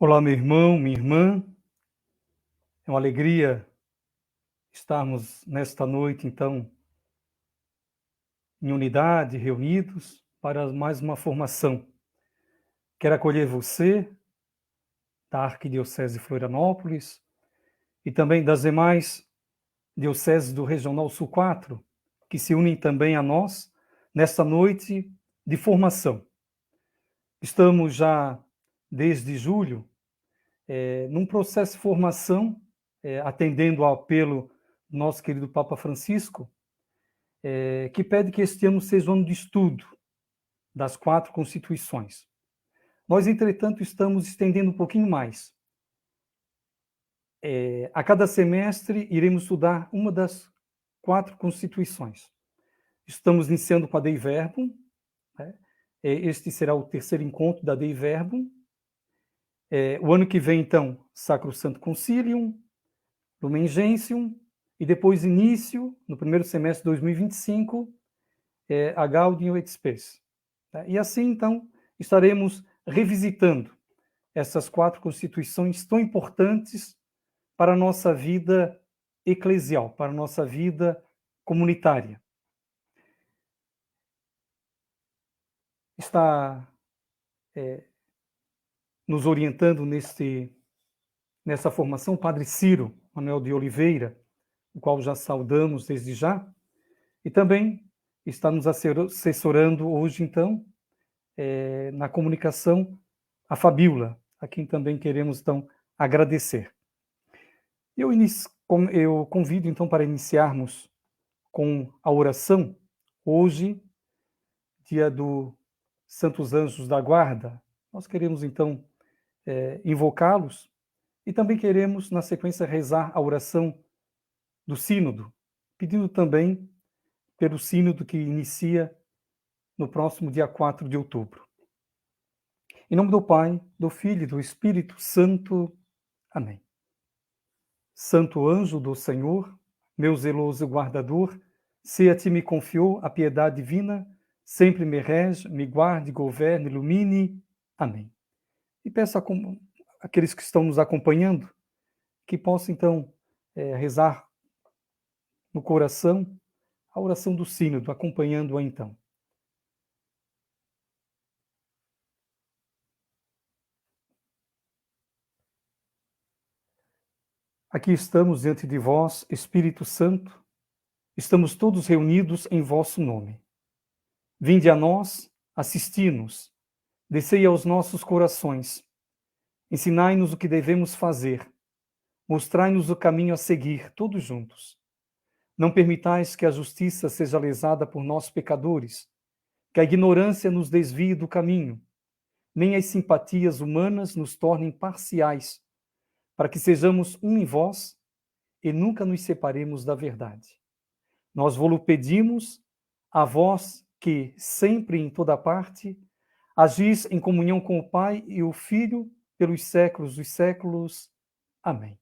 Olá, meu irmão, minha irmã. É uma alegria estarmos nesta noite, então, em unidade, reunidos para mais uma formação. Quero acolher você, da Arquidiocese de Florianópolis, e também das demais dioceses do Regional Sul 4, que se unem também a nós nesta noite de formação. Estamos já, desde julho, num processo de formação, atendendo ao apelo do nosso querido Papa Francisco, que pede que este ano seja o ano de estudo das 4 constituições. Nós, entretanto, estamos estendendo um pouquinho mais. A cada semestre, iremos estudar uma das 4 constituições. Estamos iniciando com a Dei Verbum, né? Este será o terceiro encontro da Dei Verbum. O ano que vem, então, Sacrosanto Concilium, Lumen Gentium, e depois início, no primeiro semestre de 2025, a Gaudium et Spes. E assim, então, estaremos revisitando essas 4 constituições tão importantes para a nossa vida eclesial, para a nossa vida comunitária. Está nos orientando nessa formação o Padre Ciro Manuel de Oliveira, o qual já saudamos desde já, e também está nos assessorando hoje, então, na comunicação, a Fabíola, a quem também queremos, então, agradecer. Eu convido, então, para iniciarmos com a oração, hoje, dia dos Santos Anjos da Guarda. Nós queremos, então, invocá-los e também queremos, na sequência, rezar a oração do Sínodo, pedindo também pelo Sínodo que inicia no próximo dia 4 de outubro. Em nome do Pai, do Filho e do Espírito Santo. Amém. Santo anjo do Senhor, meu zeloso guardador, se a ti me confiou a piedade divina, sempre me rege, me guarde, governe, ilumine. Amém. E peço àqueles que estão nos acompanhando que possam, então, rezar no coração a oração do Sínodo, acompanhando-a, então. Aqui estamos diante de vós, Espírito Santo, estamos todos reunidos em vosso nome. Vinde a nós, assisti-nos, Descei aos nossos corações, ensinai-nos o que devemos fazer, mostrai-nos o caminho a seguir, todos juntos. Não permitais que a justiça seja lesada por nós pecadores, que a ignorância nos desvie do caminho, nem as simpatias humanas nos tornem parciais, para que sejamos um em vós e nunca nos separemos da verdade. Nós vos pedimos, a vós que, sempre e em toda parte, agis em comunhão com o Pai e o Filho, pelos séculos dos séculos. Amém.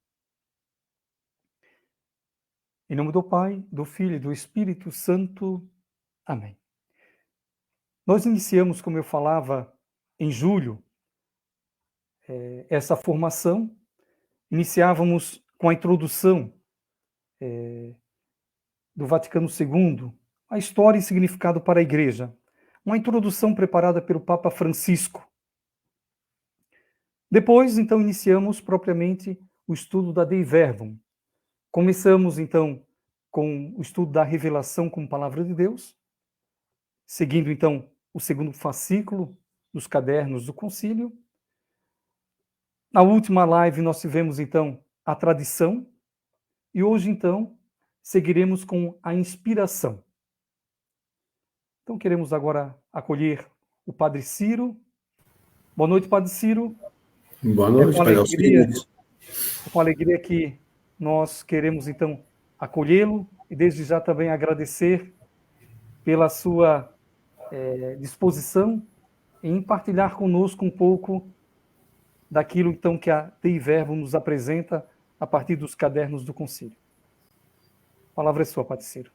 Em nome do Pai, do Filho e do Espírito Santo. Amém. Nós iniciamos, como eu falava, em julho, essa formação. Iniciávamos com a introdução do Vaticano II, a história e significado para a Igreja. Uma introdução preparada pelo Papa Francisco. Depois, então, iniciamos propriamente o estudo da Dei Verbum. Começamos, então, com o estudo da revelação como palavra de Deus, seguindo, então, o segundo fascículo dos cadernos do concílio. Na última live, nós tivemos, então, a tradição, e hoje, então, seguiremos com a inspiração. Então, queremos agora acolher o Padre Ciro. Boa noite, Padre Ciro. Boa noite, Padre Alcino. É com alegria que nós queremos, então, acolhê-lo e, desde já, também agradecer pela sua disposição em partilhar conosco um pouco daquilo, então, que a Dei Verbum nos apresenta a partir dos cadernos do concílio. A palavra é sua, Padre Ciro.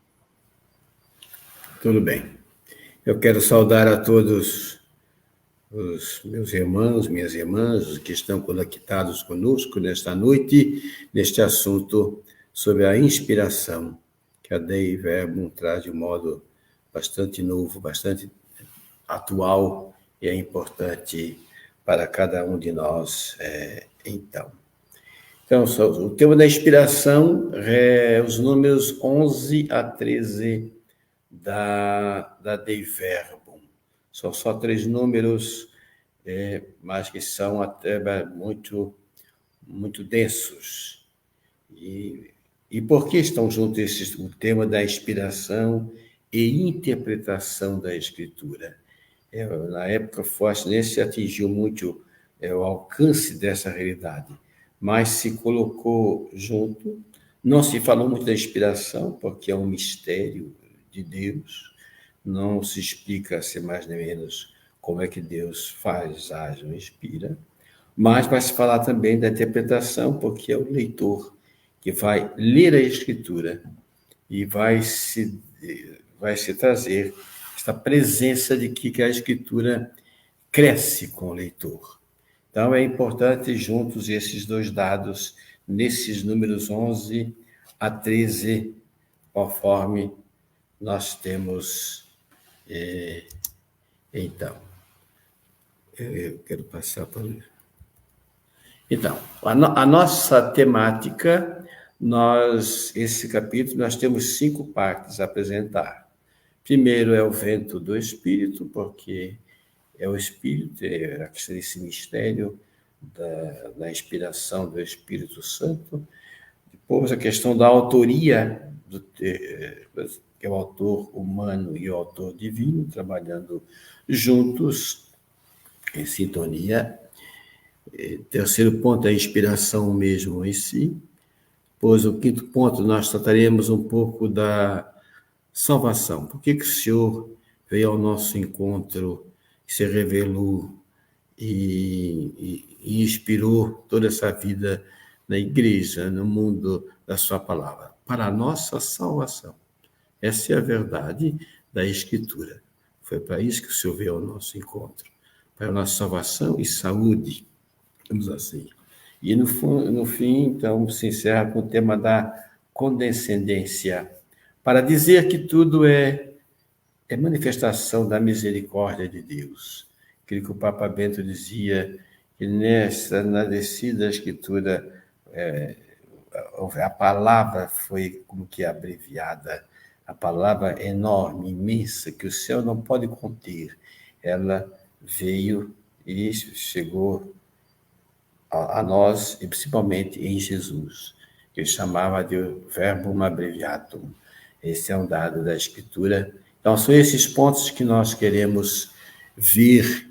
Tudo bem. Eu quero saudar a todos os meus irmãos, minhas irmãs, os que estão conectados conosco nesta noite, neste assunto sobre a inspiração que a Dei Verbum traz de um modo bastante novo, bastante atual e é importante para cada um de nós. Então, o tema da inspiração é os números 11 a 13 da Dei Verbum. São só 3 números, mas que são até muito densos. E por que estão juntos o tema da inspiração e interpretação da Escritura? Na época, Forte atingiu muito o alcance dessa realidade, mas se colocou junto. Não se falou muito da inspiração, porque é um mistério de Deus. Não se explica, sem mais nem menos, como é que Deus faz, age ou inspira. Mas vai se falar também da interpretação, porque é o leitor que vai ler a Escritura e vai se trazer esta presença de que a Escritura cresce com o leitor. Então, é importante juntos esses 2 dados, nesses números 11 a 13, conforme nós temos. Então, eu quero passar para... Então, a nossa temática, esse capítulo, nós temos 5 partes a apresentar. Primeiro é o vento do Espírito, porque é o Espírito, esse mistério da inspiração do Espírito Santo. Depois a questão da autoria, que é o autor humano e o autor divino, trabalhando juntos, em sintonia. Terceiro ponto é a inspiração mesmo em si. Depois, o 5º ponto, nós trataremos um pouco da salvação. Por que o Senhor veio ao nosso encontro, se revelou e inspirou toda essa vida na igreja, no mundo da sua palavra? Para a nossa salvação. Essa é a verdade da Escritura. Foi para isso que o Senhor veio ao nosso encontro. Para a nossa salvação e saúde, vamos assim. E no fim, então, se encerra com o tema da condescendência, para dizer que tudo é manifestação da misericórdia de Deus. Aquilo que o Papa Bento dizia, que na descida da Escritura, a palavra foi como que abreviada, a palavra enorme, imensa, que o céu não pode conter. Ela veio e chegou a nós, e principalmente em Jesus, que ele chamava de verbum abreviatum. Esse é um dado da Escritura. Então, são esses pontos que nós queremos ver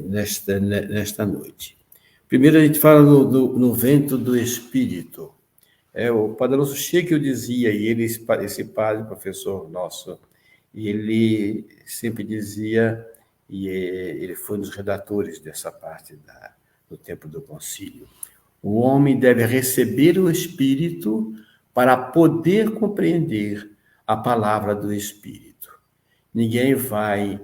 nesta noite. Primeiro, a gente fala no vento do Espírito. O Poderoso Shekel dizia, e ele, esse padre, professor nosso, ele sempre dizia, e ele foi um dos redatores dessa parte do tempo do concílio, o homem deve receber o Espírito para poder compreender a palavra do Espírito. Ninguém vai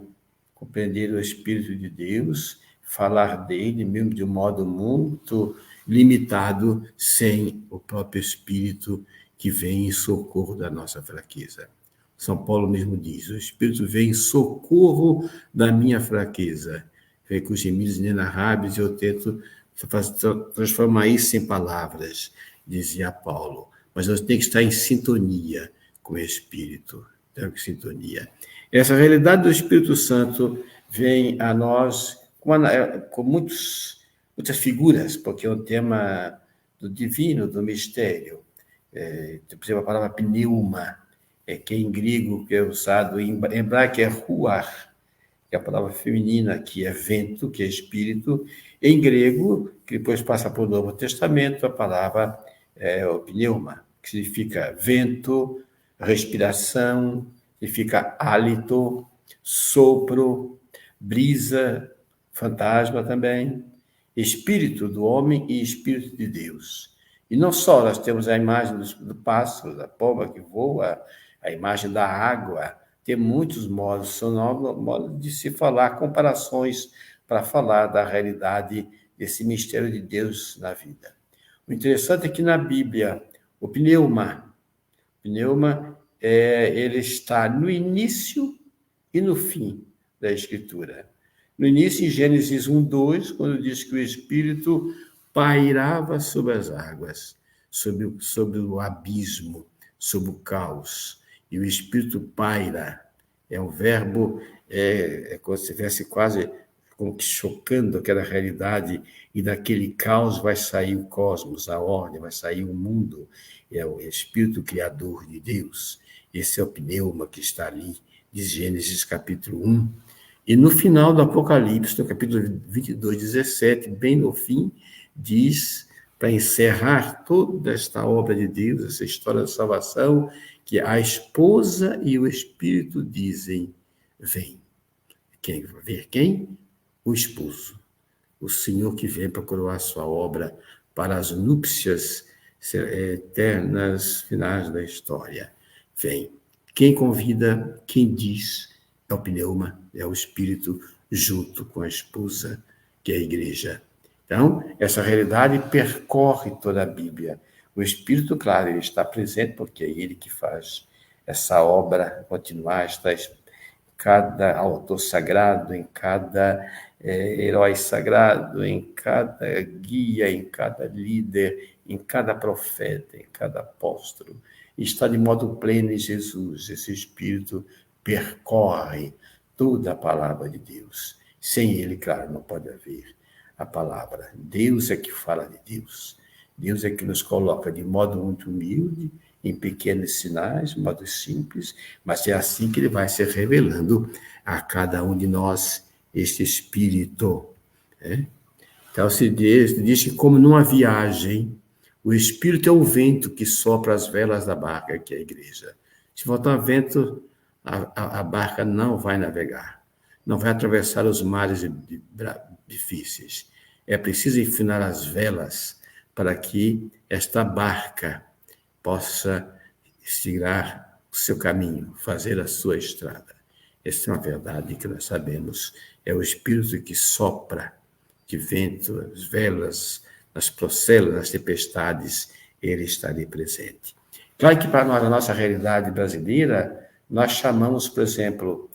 compreender o Espírito de Deus, falar dele, mesmo de um modo muito limitado, sem o próprio Espírito que vem em socorro da nossa fraqueza. São Paulo mesmo diz, o Espírito vem em socorro da minha fraqueza. Vem com gemidos inenarráveis e eu tento transformar isso em palavras, dizia Paulo. Mas nós temos que estar em sintonia com o Espírito. Temos que sintonia. Essa realidade do Espírito Santo vem a nós com muitas figuras, porque é um tema do divino, do mistério. Por exemplo, a palavra pneuma, que em grego que é usado, em hebraico é ruach, que é a palavra feminina, que é vento, que é espírito. Em grego, que depois passa para o Novo Testamento, a palavra é o pneuma, que significa vento, respiração, significa hálito, sopro, brisa, fantasma também, espírito do homem e espírito de Deus. E não só, nós temos a imagem do pássaro, da pomba que voa, a imagem da água, tem muitos modos, são modos de se falar, comparações para falar da realidade desse mistério de Deus na vida. O interessante é que na Bíblia, o pneuma, ele está no início e no fim da Escritura. No início, em Gênesis 1:2, quando diz que o Espírito pairava sobre as águas, sobre o abismo, sobre o caos. E o Espírito paira. É um verbo, como se estivesse quase como que chocando aquela realidade, e daquele caos vai sair o cosmos, a ordem, vai sair o mundo. É o Espírito Criador de Deus. Esse é o pneuma que está ali, de Gênesis capítulo 1. E no final do Apocalipse, no capítulo 22, 17, bem no fim, diz, para encerrar toda esta obra de Deus, essa história da salvação, que a esposa e o Espírito dizem, vem. Quem vai ver quem? O esposo. O Senhor que vem para coroar sua obra para as núpcias eternas, finais da história. Vem. Quem convida, quem diz, é o pneuma, é o Espírito junto com a esposa, que é a igreja. Então, essa realidade percorre toda a Bíblia. O Espírito, claro, ele está presente, porque é ele que faz essa obra continuar, está em cada autor sagrado, em cada herói sagrado, em cada guia, em cada líder, em cada profeta, em cada apóstolo. E está de modo pleno em Jesus. Esse Espírito percorre toda a palavra de Deus. Sem ele, claro, não pode haver a palavra. Deus é que fala de Deus. Deus é que nos coloca de modo muito humilde, em pequenos sinais, modo simples, mas é assim que ele vai se revelando a cada um de nós, este Espírito. Então, se diz que como numa viagem, o Espírito é o vento que sopra as velas da barca, que é a igreja. Se faltar vento, a barca não vai navegar, não vai atravessar os mares difíceis. É preciso enfinar as velas para que esta barca possa seguir o seu caminho, fazer a sua estrada. Essa é uma verdade que nós sabemos. É o Espírito que sopra de vento, as velas, nas procelas, nas tempestades, ele está ali presente. Claro que para nós, a nossa realidade brasileira, nós chamamos, por exemplo,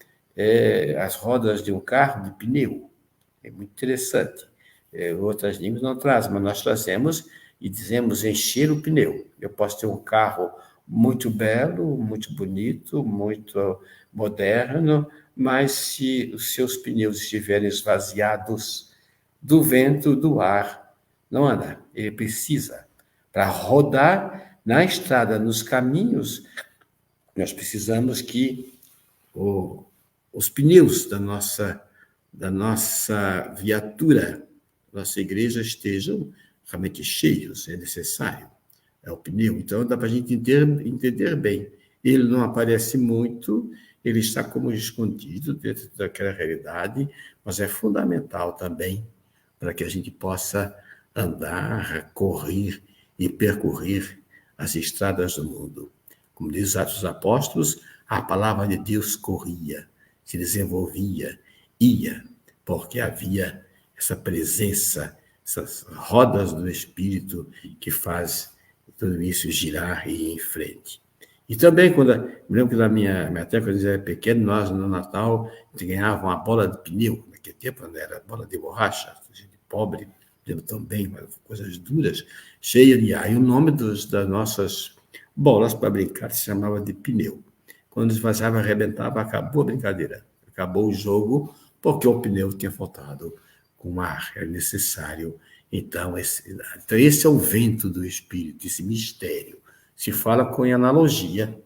as rodas de um carro de pneu. É muito interessante. Outras línguas não trazem, mas nós trazemos e dizemos encher o pneu. Eu posso ter um carro muito belo, muito bonito, muito moderno, mas se os seus pneus estiverem esvaziados do vento, do ar, não anda. Ele precisa, para rodar na estrada, nos caminhos, nós precisamos que os pneus da nossa viatura, nossa igreja, estejam realmente cheios, é necessário. É o pneu. Então, dá para a gente entender bem. Ele não aparece muito, ele está como escondido dentro daquela realidade, mas é fundamental também para que a gente possa andar, correr e percorrer as estradas do mundo. Como diz Atos dos Apóstolos, a palavra de Deus corria, se desenvolvia, ia, porque havia essa presença, essas rodas do Espírito que faz tudo isso girar e ir em frente. E também, me lembro que na minha terra, quando eu era pequeno, nós, no Natal, a gente ganhava uma bola de pneu, naquele tempo não era bola de borracha, gente pobre, lembro tão bem, coisas duras, cheia de ar. E o nome das nossas bolas para brincar se chamava de pneu. Quando esvaziava, arrebentava, acabou a brincadeira. Acabou o jogo, porque o pneu tinha faltado com ar, era necessário. Então, esse é o vento do Espírito, esse mistério. Se fala com analogia,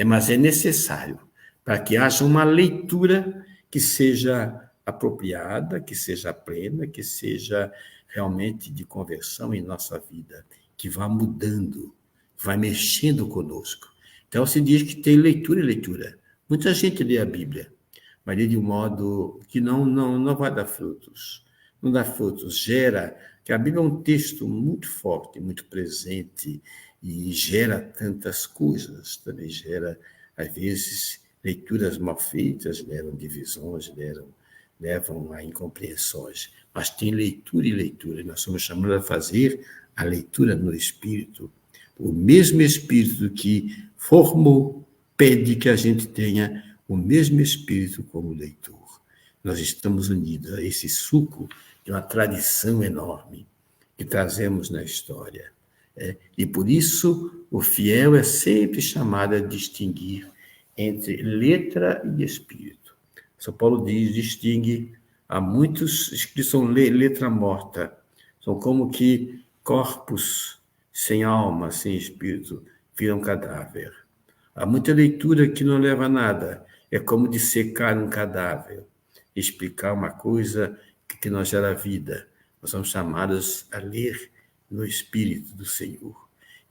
mas é necessário para que haja uma leitura que seja apropriada, que seja plena, que seja realmente de conversão em nossa vida, que vá mudando, vai mexendo conosco. Então, se diz que tem leitura e leitura. Muita gente lê a Bíblia, mas lê de um modo que não vai dar frutos. Não dá frutos, gera... que a Bíblia é um texto muito forte, muito presente, e gera tantas coisas. Também gera, às vezes, leituras mal feitas, levam divisões, levam a incompreensões. Mas tem leitura e leitura. Nós somos chamados a fazer a leitura no Espírito. O mesmo Espírito que formou, pede que a gente tenha o mesmo Espírito como leitor. Nós estamos unidos a esse suco de uma tradição enorme que trazemos na história. E por isso o fiel é sempre chamado a distinguir entre letra e espírito. São Paulo distingue, há muitos que são letra morta, são como que corpos sem alma, sem espírito, viram cadáver. Há muita leitura que não leva a nada, é como dissecar um cadáver, explicar uma coisa que não gera vida. Nós somos chamados a ler no Espírito do Senhor.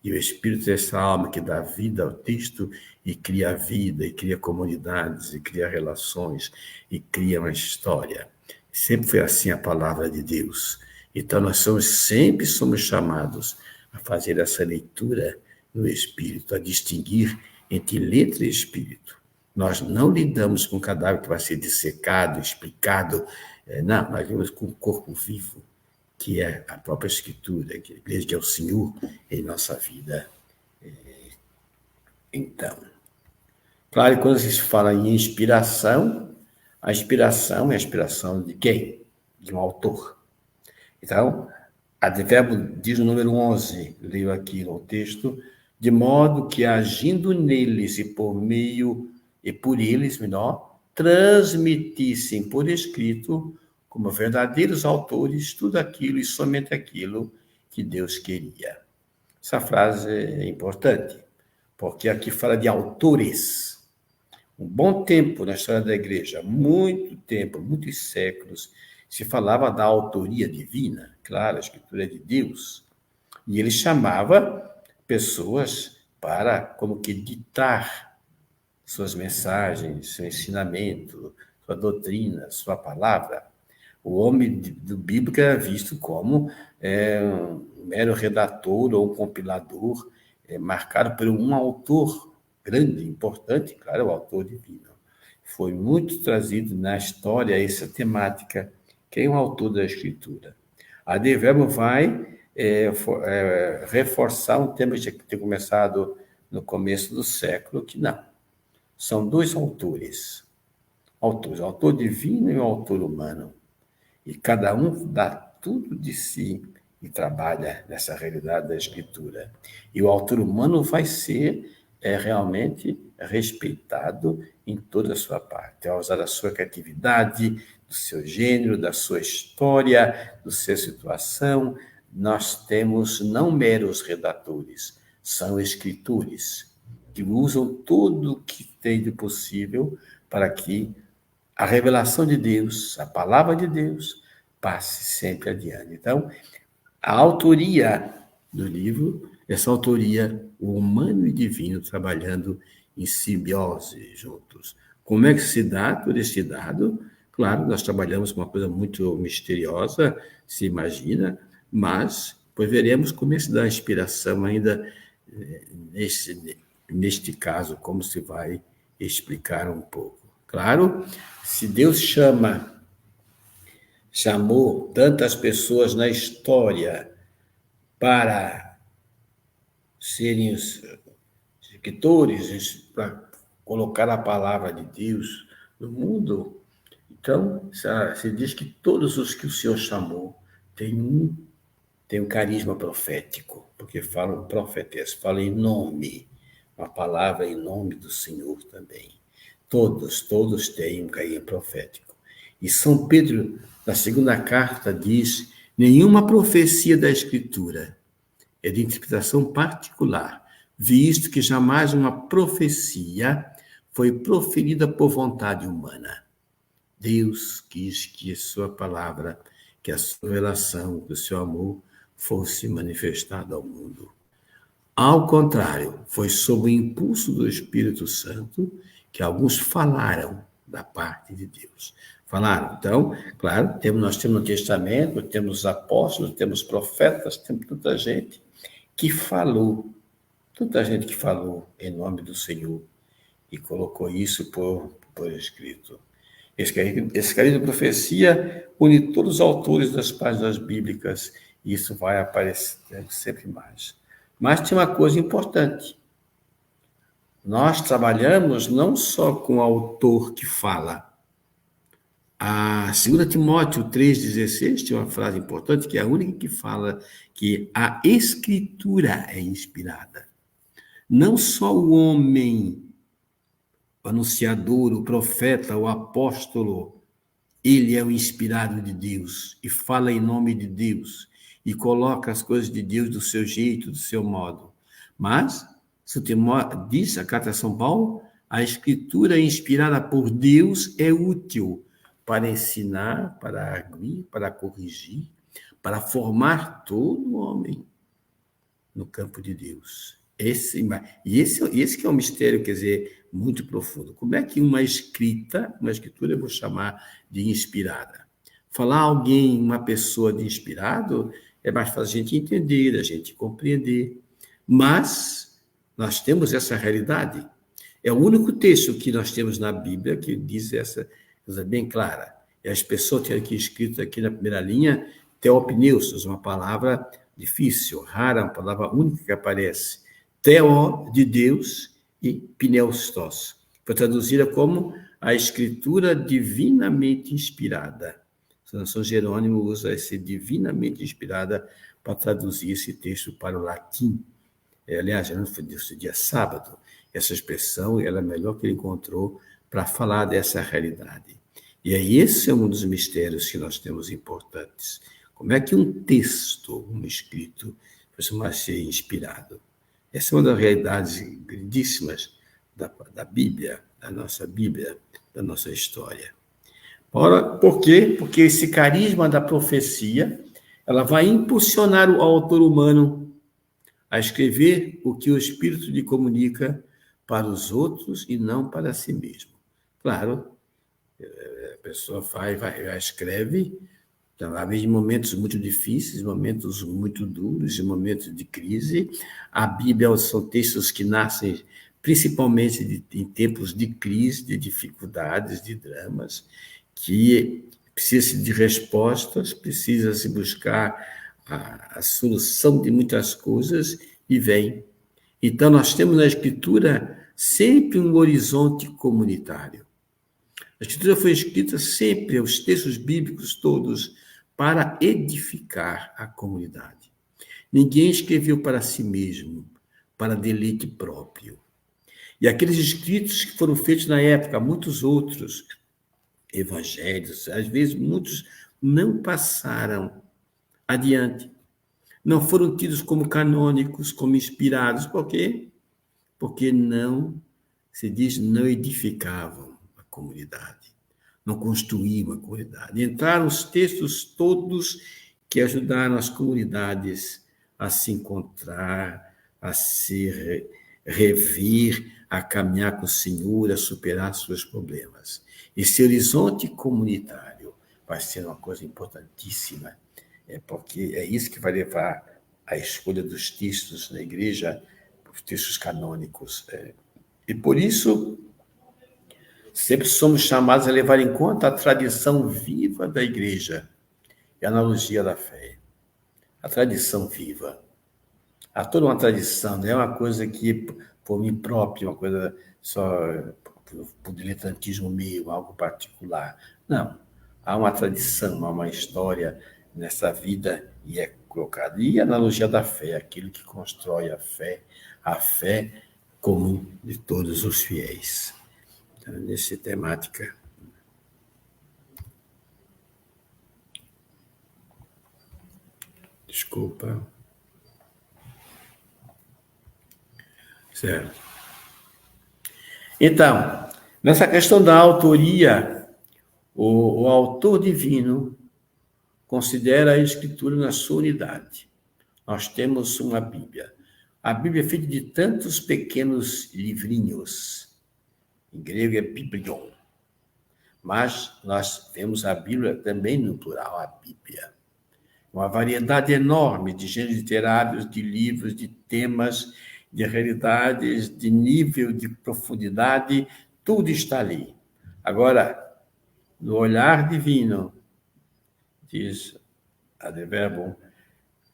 E o Espírito é essa alma que dá vida ao texto e cria vida, e cria comunidades, e cria relações, e cria uma história. Sempre foi assim a palavra de Deus. Então, nós sempre somos chamados a fazer essa leitura no Espírito, a distinguir entre letra e Espírito. Nós não lidamos com o cadáver que vai ser dissecado, explicado. Não, nós lidamos com o corpo vivo, que é a própria Escritura, que a igreja que é o Senhor em nossa vida. Então, claro que quando se fala em inspiração, a inspiração é a inspiração de quem? De um autor. Então, Advérbio diz no número 11, leio aqui no texto, de modo que agindo neles e por meio, e por eles, melhor, transmitissem por escrito, como verdadeiros autores, tudo aquilo e somente aquilo que Deus queria. Essa frase é importante, porque aqui fala de autores. Um bom tempo na história da igreja, muito tempo, muitos séculos, se falava da autoria divina, claro, a Escritura é de Deus, e ele chamava pessoas para, como que, ditar suas mensagens, seu ensinamento, sua doutrina, sua palavra. O homem do bíblico era visto como um mero redator ou um compilador, marcado por um autor grande, importante, claro, o autor divino. Foi muito trazido na história essa temática. Quem é o autor da Escritura? A Advérbio vai reforçar um tema que tinha começado no começo do século, que não. São dois autores, o autor divino e o autor humano. E cada um dá tudo de si e trabalha nessa realidade da Escritura. E o autor humano vai ser é realmente respeitado em toda a sua parte, ao usar da sua criatividade, do seu gênero, da sua história, da sua situação. Nós temos não meros redatores, são escritores que usam tudo o que tem de possível para que a revelação de Deus, a palavra de Deus, passe sempre adiante. Então, a autoria do livro, essa autoria, o humano e divino trabalhando em simbiose juntos. Como é que se dá todo esse dado? Claro, nós trabalhamos com uma coisa muito misteriosa, se imagina, mas depois veremos como é que se dá a inspiração ainda neste caso, como se vai explicar um pouco. Claro, se Deus chamou tantas pessoas na história para serem os escritores, para colocar a palavra de Deus no mundo, então se diz que todos os que o Senhor chamou têm um carisma profético, porque falam profetas, falam em nome, uma palavra em nome do Senhor também. Todos têm um carinho profético. E São Pedro, na segunda carta, diz: nenhuma profecia da Escritura é de interpretação particular, visto que jamais uma profecia foi proferida por vontade humana. Deus quis que a sua palavra, que a sua relação, que o seu amor fosse manifestado ao mundo. Ao contrário, foi sob o impulso do Espírito Santo que alguns falaram da parte de Deus. Falaram. Então, claro, nós temos no Testamento, temos os apóstolos, temos profetas, temos tanta gente que falou em nome do Senhor e colocou isso por escrito. Esse carinho de profecia une todos os autores das páginas bíblicas e isso vai aparecer sempre mais. Mas tem uma coisa importante. Nós trabalhamos não só com o autor que fala. A 2 Timóteo 3,16 tem uma frase importante, que é a única que fala que a Escritura é inspirada. Não só o homem, o anunciador, o profeta, o apóstolo, ele é o inspirado de Deus e fala em nome de Deus e coloca as coisas de Deus do seu jeito, do seu modo. Mas, diz a carta de São Paulo, a Escritura inspirada por Deus é útil para ensinar, para arguir, para corrigir, para formar todo homem no campo de Deus. Esse que é um mistério, quer dizer, muito profundo. Como é que uma escritura eu vou chamar de inspirada? Falar alguém, uma pessoa de inspirado, é mais fácil a gente entender, a gente compreender. Mas nós temos essa realidade. É o único texto que nós temos na Bíblia que diz essa coisa bem clara. E as pessoas têm aqui escrito aqui na primeira linha, teopneustos, uma palavra difícil, rara, uma palavra única que aparece. Theo, de Deus, e pneustos. Foi traduzida como a escritura divinamente inspirada. São Jerônimo usa esse divinamente inspirada para traduzir esse texto para o latim. Aliás, Jerônimo foi desse dia sábado. Essa expressão ela é a melhor que ele encontrou para falar dessa realidade. E aí esse é um dos mistérios que nós temos importantes. Como é que um texto, um escrito, costuma ser inspirado? Essa é uma das realidades grandíssimas da Bíblia, da nossa história. Por quê? Porque esse carisma da profecia, ela vai impulsionar o autor humano a escrever o que o Espírito lhe comunica para os outros e não para si mesmo. Claro, a pessoa escreve, talvez em momentos muito difíceis, momentos muito duros, em momentos de crise. A Bíblia são textos que nascem principalmente em tempos de crise, de dificuldades, de dramas, que precisa de respostas, precisa se buscar a solução de muitas coisas e vem. Então, nós temos na Escritura sempre um horizonte comunitário. A Escritura foi escrita sempre, os textos bíblicos todos, para edificar a comunidade. Ninguém escreveu para si mesmo, para deleite próprio. E aqueles escritos que foram feitos na época, muitos outros evangelhos, às vezes muitos não passaram adiante, não foram tidos como canônicos, como inspirados. Por quê? Porque não, se diz, não edificavam a comunidade, não construíam a comunidade. Entraram os textos todos que ajudaram as comunidades a se encontrar, a se rever, a caminhar com o Senhor, a superar seus problemas. Esse horizonte comunitário vai ser uma coisa importantíssima, porque é isso que vai levar à escolha dos textos na igreja, os textos canônicos. E por isso, sempre somos chamados a levar em conta a tradição viva da igreja e a analogia da fé. A tradição viva. Há toda uma tradição, não é uma coisa que, por mim próprio, uma coisa só por diletantismo meu, algo particular. Não. Há uma tradição, há uma história nessa vida e é colocada. E a analogia da fé, aquilo que constrói a fé comum de todos os fiéis. Então, nessa temática. Desculpa. Certo. Então, nessa questão da autoria, o autor divino considera a Escritura na sua unidade. Nós temos uma Bíblia. A Bíblia é feita de tantos pequenos livrinhos. Em grego é biblion. Mas nós temos a Bíblia também no plural, a Bíblia. Uma variedade enorme de gêneros literários, de livros, de temas, de realidades, de nível, de profundidade, tudo está ali. Agora, no olhar divino, diz Adverbum,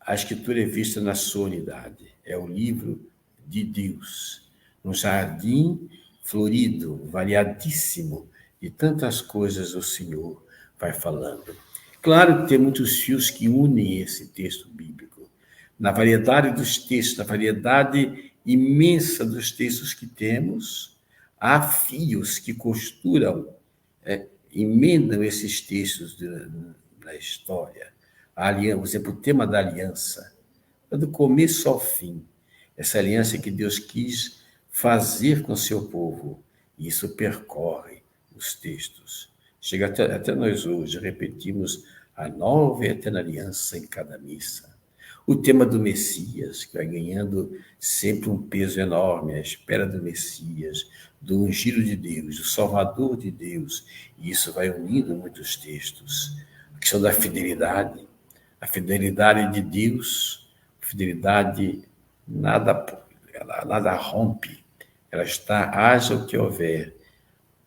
a Escritura é vista na sua unidade. É o livro de Deus, um jardim florido, variadíssimo, de tantas coisas o Senhor vai falando. Claro que tem muitos fios que unem esse texto bíblico. Na variedade dos textos, na variedade imensa dos textos que temos, há fios que costuram, emendam esses textos da história. Por exemplo, o tema da aliança, do começo ao fim. Essa aliança que Deus quis fazer com o seu povo. E isso percorre os textos. Chega até nós hoje, repetimos a nova e eterna aliança em cada missa. O tema do Messias, que vai ganhando sempre um peso enorme, a espera do Messias, do ungido de Deus, do Salvador de Deus. E isso vai unindo muitos textos. A questão da fidelidade, a fidelidade de Deus, fidelidade nada rompe, ela está, haja o que houver.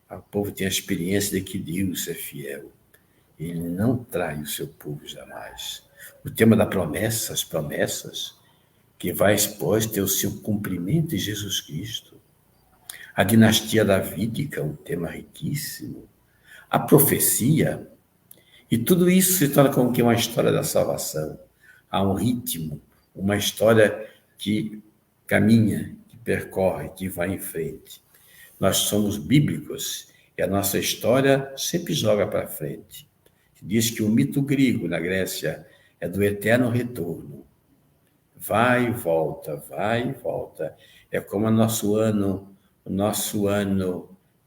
O povo tem a experiência de que Deus é fiel. Ele não trai o seu povo jamais. O tema da promessa, as promessas, que vai expor ter o seu cumprimento em Jesus Cristo. A dinastia davídica, um tema riquíssimo. A profecia, e tudo isso se torna como que uma história da salvação. Há um ritmo, uma história que caminha, que percorre, que vai em frente. Nós somos bíblicos e a nossa história sempre joga para frente. Diz que o mito grego na Grécia é do eterno retorno. Vai e volta, vai e volta. É como o nosso ano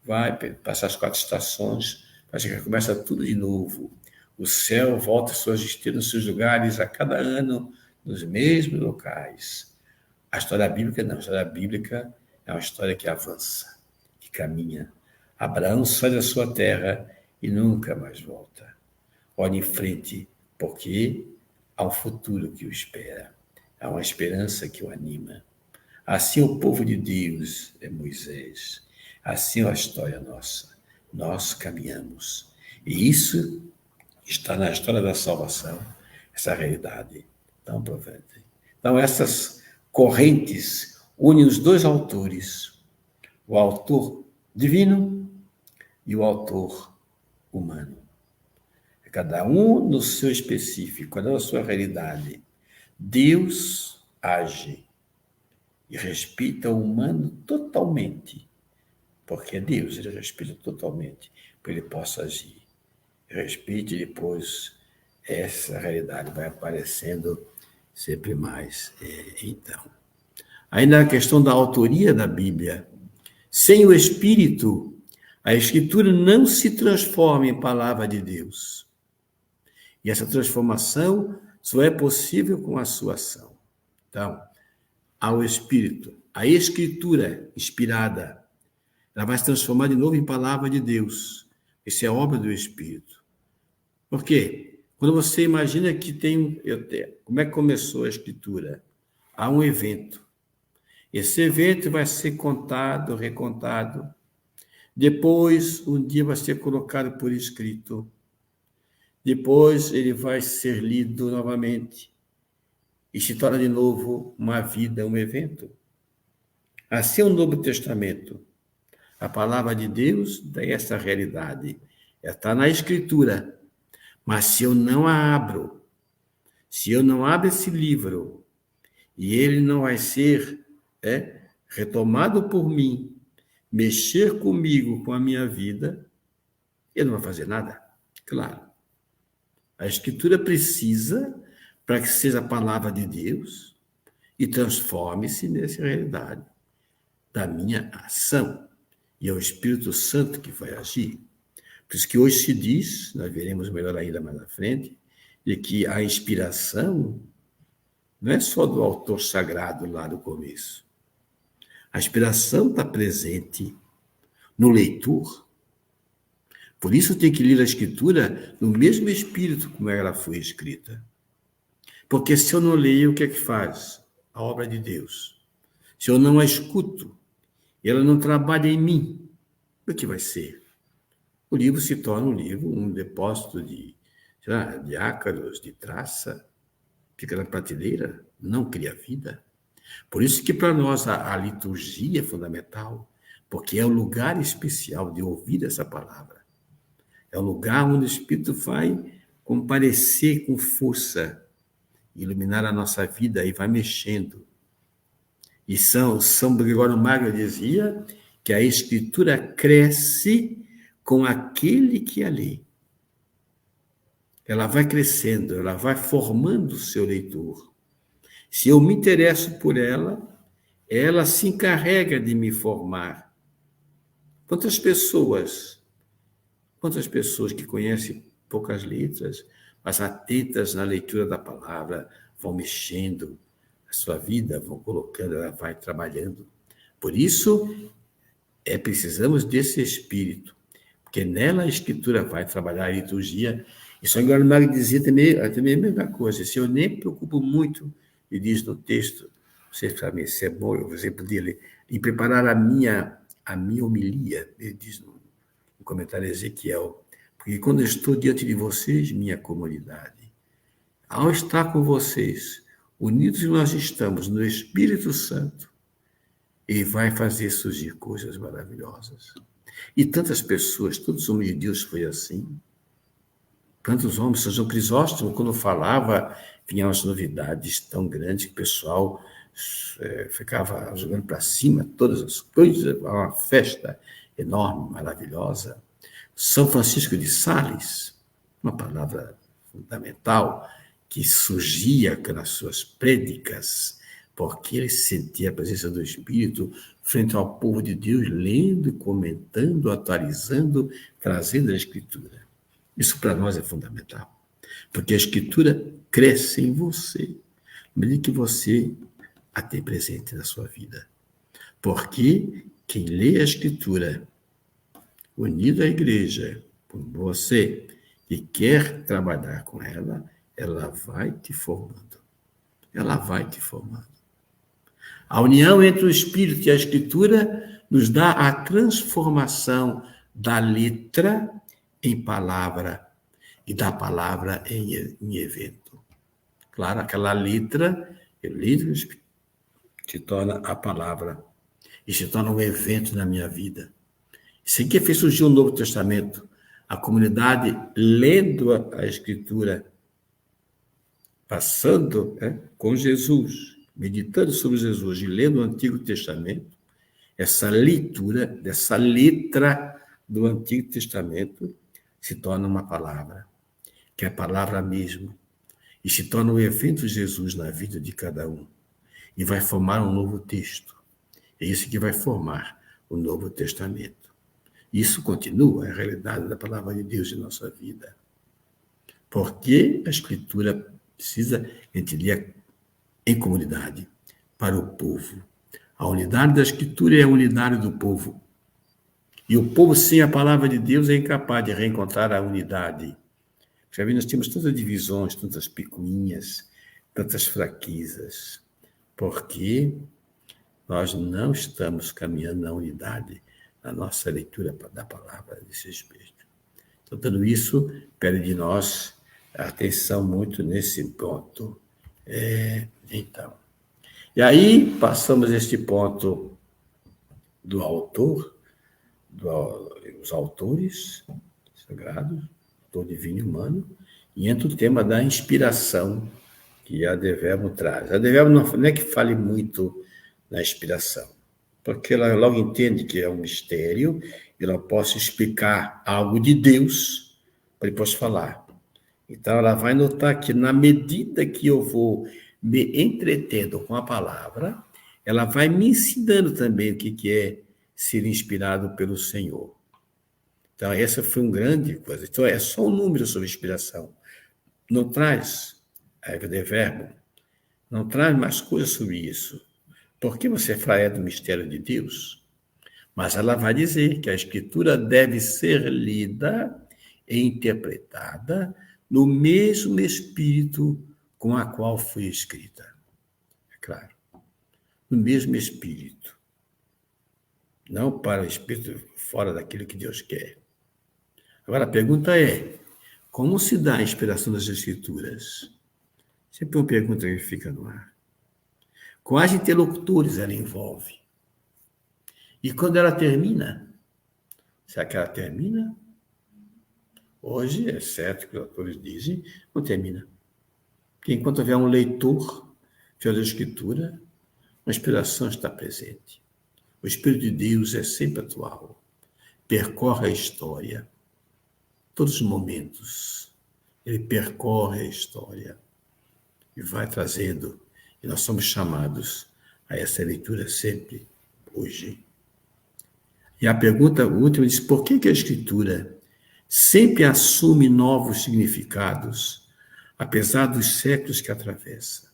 vai passar as 4 estações, parece que começa tudo de novo. O céu volta às suas estrelas, nos seus lugares, a cada ano, nos mesmos locais. A história bíblica não. A história bíblica é uma história que avança, que caminha. Abraão sai da sua terra e nunca mais volta. Olha em frente, porque há um futuro que o espera. Há uma esperança que o anima. Assim o povo de Deus é Moisés. Assim é a história nossa. Nós caminhamos. E isso está na história da salvação, essa realidade tão provante. Então, essas correntes unem os dois autores, o autor divino e o autor humano. Cada um no seu específico, cada um na sua realidade. Deus age e respeita o humano totalmente. porque é Deus, ele respeita totalmente, para ele possa agir. Respeite e depois essa realidade vai aparecendo sempre mais. Então, ainda a questão da autoria da Bíblia. Sem o Espírito, a Escritura não se transforma em palavra de Deus. E essa transformação só é possível com a sua ação. Então, ao Espírito, a Escritura inspirada, ela vai se transformar de novo em palavra de Deus. Isso é obra do Espírito. Por quê? Quando você imagina que como é que começou a Escritura? Há um evento. Esse evento vai ser contado, recontado. Depois, um dia vai ser colocado por escrito. Depois, ele vai ser lido novamente. E se torna de novo uma vida, um evento. Assim é o Novo Testamento. A palavra de Deus dá essa realidade. Ela está na Escritura. Mas se eu não a abro, se eu não abro esse livro, e ele não vai ser retomado por mim, mexer comigo, com a minha vida, ele não vai fazer nada. Claro. A Escritura precisa para que seja a palavra de Deus e transforme-se nessa realidade da minha ação. E é o Espírito Santo que vai agir. Por isso que hoje se diz, nós veremos melhor ainda mais à frente, de que a inspiração não é só do autor sagrado lá do começo. A inspiração está presente no leitor. Por isso tem que ler a Escritura no mesmo espírito como ela foi escrita. Porque se eu não leio, o que é que faz? A obra de Deus. Se eu não a escuto, ela não trabalha em mim, o que vai ser? O livro se torna um depósito de ácaros, de traça, fica na prateleira, não cria vida. Por isso que para nós a liturgia é fundamental, porque é o lugar especial de ouvir essa palavra. É o lugar onde o Espírito vai comparecer com força, iluminar a nossa vida e vai mexendo. E São Gregório Magno dizia que a Escritura cresce com aquele que a lê. Ela vai crescendo, ela vai formando o seu leitor. Se eu me interesso por ela, ela se encarrega de me formar. Quantas pessoas que conhecem poucas letras, mas atentas na leitura da palavra, vão mexendo a sua vida, vão colocando, ela vai trabalhando. Por isso, precisamos desse Espírito, porque nela a Escritura vai trabalhar a liturgia. E São Gregório Magno dizia também a mesma coisa. Se eu nem me preocupo muito, ele diz no texto, você sabe, se é bom, você podia ler, em preparar a minha homilia, ele diz no comentário Ezequiel, porque quando eu estou diante de vocês, minha comunidade, ao estar com vocês, unidos nós estamos no Espírito Santo, ele vai fazer surgir coisas maravilhosas. E tantas pessoas, todos os homens de Deus foi assim. Tantos homens, São João Crisóstomo, quando falava, vinham as novidades tão grandes que o pessoal ficava jogando para cima todas as coisas, uma festa enorme, maravilhosa. São Francisco de Sales, uma palavra fundamental, que surgia nas suas prédicas, porque ele sentia a presença do Espírito frente ao povo de Deus, lendo, comentando, atualizando, trazendo a Escritura. Isso para nós é fundamental, porque a Escritura cresce em você, à medida que você a tem presente na sua vida. Porque quem lê a Escritura, unido à igreja, com você, e quer trabalhar com ela, ela vai te formando. Ela vai te formando. A união entre o Espírito e a Escritura nos dá a transformação da letra em palavra e da palavra em evento. Claro, aquela letra, se torna a palavra e se torna um evento na minha vida. Isso aqui fez surgir o Novo Testamento, a comunidade lendo a Escritura, passando com Jesus, meditando sobre Jesus e lendo o Antigo Testamento, essa leitura dessa letra do Antigo Testamento se torna uma palavra, que é a palavra mesmo, e se torna o evento Jesus na vida de cada um, e vai formar um novo texto. É isso que vai formar o Novo Testamento. Isso continua a realidade da palavra de Deus em nossa vida. Porque a Escritura precisa que a gente leia em comunidade, para o povo. A unidade da Escritura é a unidade do povo. E o povo, sem a palavra de Deus, é incapaz de reencontrar a unidade. Já vi, nós temos tantas divisões, tantas picuinhas, tantas fraquezas, porque nós não estamos caminhando na unidade na nossa leitura da palavra desse Espírito. Então, tudo isso pede de nós atenção muito nesse ponto. Então, e aí passamos este ponto do autor, dos autores sagrados, autor divino e humano, e entra o tema da inspiração que a De Verbo traz. A De Verbo não é que fale muito na inspiração, porque ela logo entende que é um mistério, e ela possa explicar algo de Deus para depois falar. Então, ela vai notar que, na medida que eu vou me entretendo com a palavra, ela vai me ensinando também o que é ser inspirado pelo Senhor. Então, essa foi uma grande coisa. Então, é só um número sobre inspiração. Não traz, de verbo, não traz mais coisas sobre isso. Porque você fala do mistério de Deus, mas ela vai dizer que a Escritura deve ser lida e interpretada no mesmo espírito com a qual foi escrita. É claro. No mesmo espírito. Não para o espírito fora daquilo que Deus quer. Agora, a pergunta é, como se dá a inspiração das Escrituras? Sempre uma pergunta que fica no ar. Quais interlocutores ela envolve? E quando ela termina? Será que ela termina? Hoje, é certo que os autores dizem, não termina. Porque enquanto houver um leitor fiel da Escritura, a inspiração está presente. O Espírito de Deus é sempre atual. Percorre a história. Todos os momentos. Ele percorre a história. E vai trazendo. E nós somos chamados a essa leitura sempre, hoje. E a pergunta última diz, por que a Escritura sempre assume novos significados, apesar dos séculos que atravessa?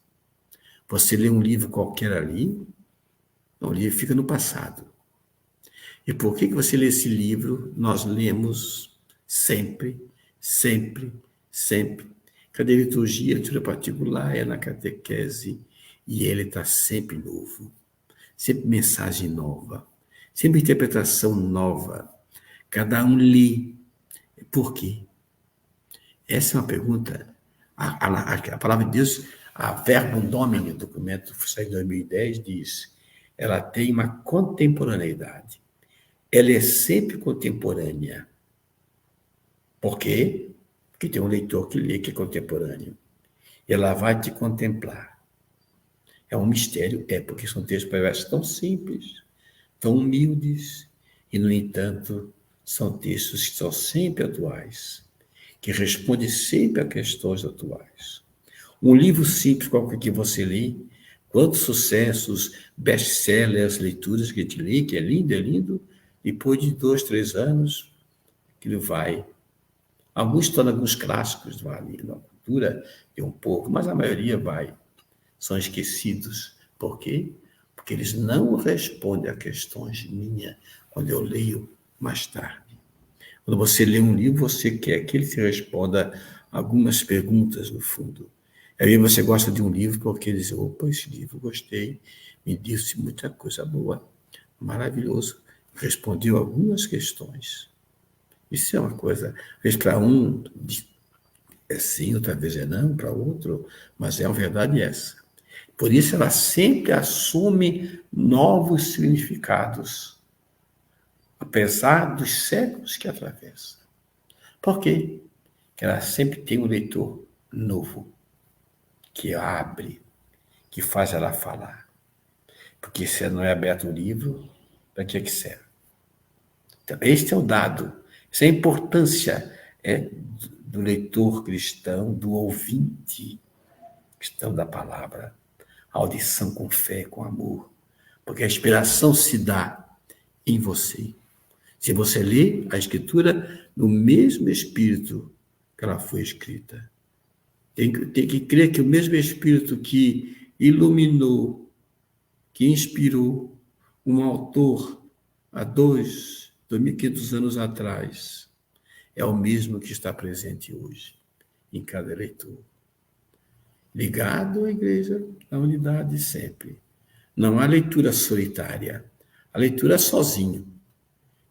Você lê um livro qualquer ali, o livro fica no passado. E por que você lê esse livro? Nós lemos sempre, sempre, sempre. Cadê a liturgia? A leitura particular é na catequese, e ele está sempre novo. Sempre mensagem nova. Sempre interpretação nova. Cada um lê. Por quê? Essa é uma pergunta. A palavra de Deus, a Verbum Domini, documento que saiu em 2010, diz, ela tem uma contemporaneidade. Ela é sempre contemporânea. Por quê? Porque tem um leitor que lê que é contemporâneo. Ela vai te contemplar. É um mistério, porque são textos perversos tão simples, tão humildes, e, no entanto, são textos que são sempre atuais, que respondem sempre a questões atuais. Um livro simples, qualquer que você lê, quantos sucessos, best-sellers, leituras que a gente lê, que é lindo, depois de 2, 3 anos, aquilo vai. Alguns tornam alguns clássicos, vale, na cultura de um pouco, mas a maioria vai. São esquecidos. Por quê? Porque eles não respondem a questões minhas quando eu leio mais tarde. Quando você lê um livro, você quer que ele te responda algumas perguntas no fundo. Aí você gosta de um livro porque diz, opa, esse livro gostei, me disse muita coisa boa, maravilhoso, respondeu algumas questões. Isso é uma coisa, às vezes para um é sim, outra vez é não, para outro, mas é a verdade essa. Por isso ela sempre assume novos significados, apesar dos séculos que atravessa. Por quê? Porque ela sempre tem um leitor novo, que abre, que faz ela falar. Porque se não é aberto o livro, Para que serve? Então, este é o dado. Essa é a importância do leitor cristão, do ouvinte cristão da palavra. A audição com fé, com amor. Porque a inspiração se dá em você. Se você lê a Escritura no mesmo Espírito que ela foi escrita. Tem que crer que o mesmo Espírito que iluminou, que inspirou um autor há 2.500 anos atrás, é o mesmo que está presente hoje, em cada leitor. Ligado à igreja, na unidade sempre. Não há leitura solitária. A leitura sozinho.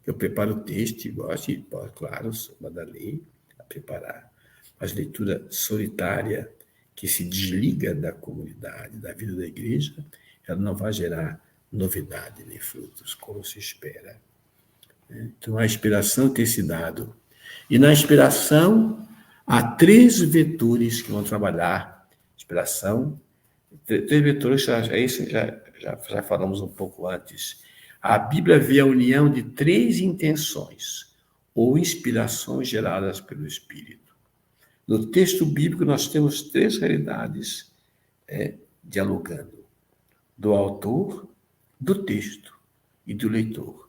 Eu preparo o texto e gosto, claro, sou da lei a preparar. Mas leitura solitária, que se desliga da comunidade, da vida da igreja, ela não vai gerar novidade nem frutos, como se espera. Então, a inspiração tem se dado. E na inspiração, há 3 vetores que vão trabalhar. Inspiração, 3 vetores, já falamos um pouco antes. A Bíblia vê a união de 3 intenções ou inspirações geradas pelo Espírito. No texto bíblico, nós temos 3 realidades dialogando: do autor, do texto e do leitor.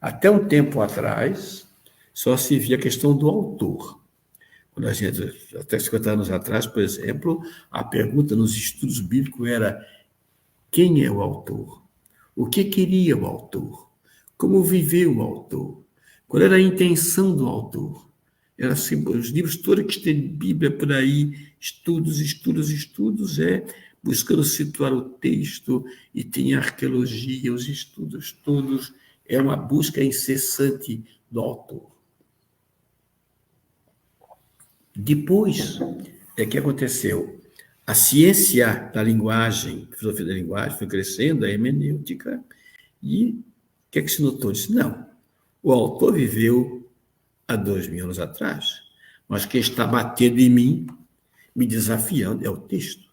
Até um tempo atrás, só se via a questão do autor. Quando a gente, até 50 anos atrás, por exemplo, a pergunta nos estudos bíblicos era: quem é o autor? O que queria o autor? Como viveu o autor? Qual era a intenção do autor? Era assim, os livros todos que tem Bíblia por aí, estudos, buscando situar o texto, e tem a arqueologia, os estudos todos, é uma busca incessante do autor. Depois, que aconteceu? A ciência da linguagem, a filosofia da linguagem foi crescendo, a hermenêutica, e o que se notou? Disse, não, o autor viveu há 2.000 anos atrás, mas quem está batendo em mim, me desafiando, é o texto.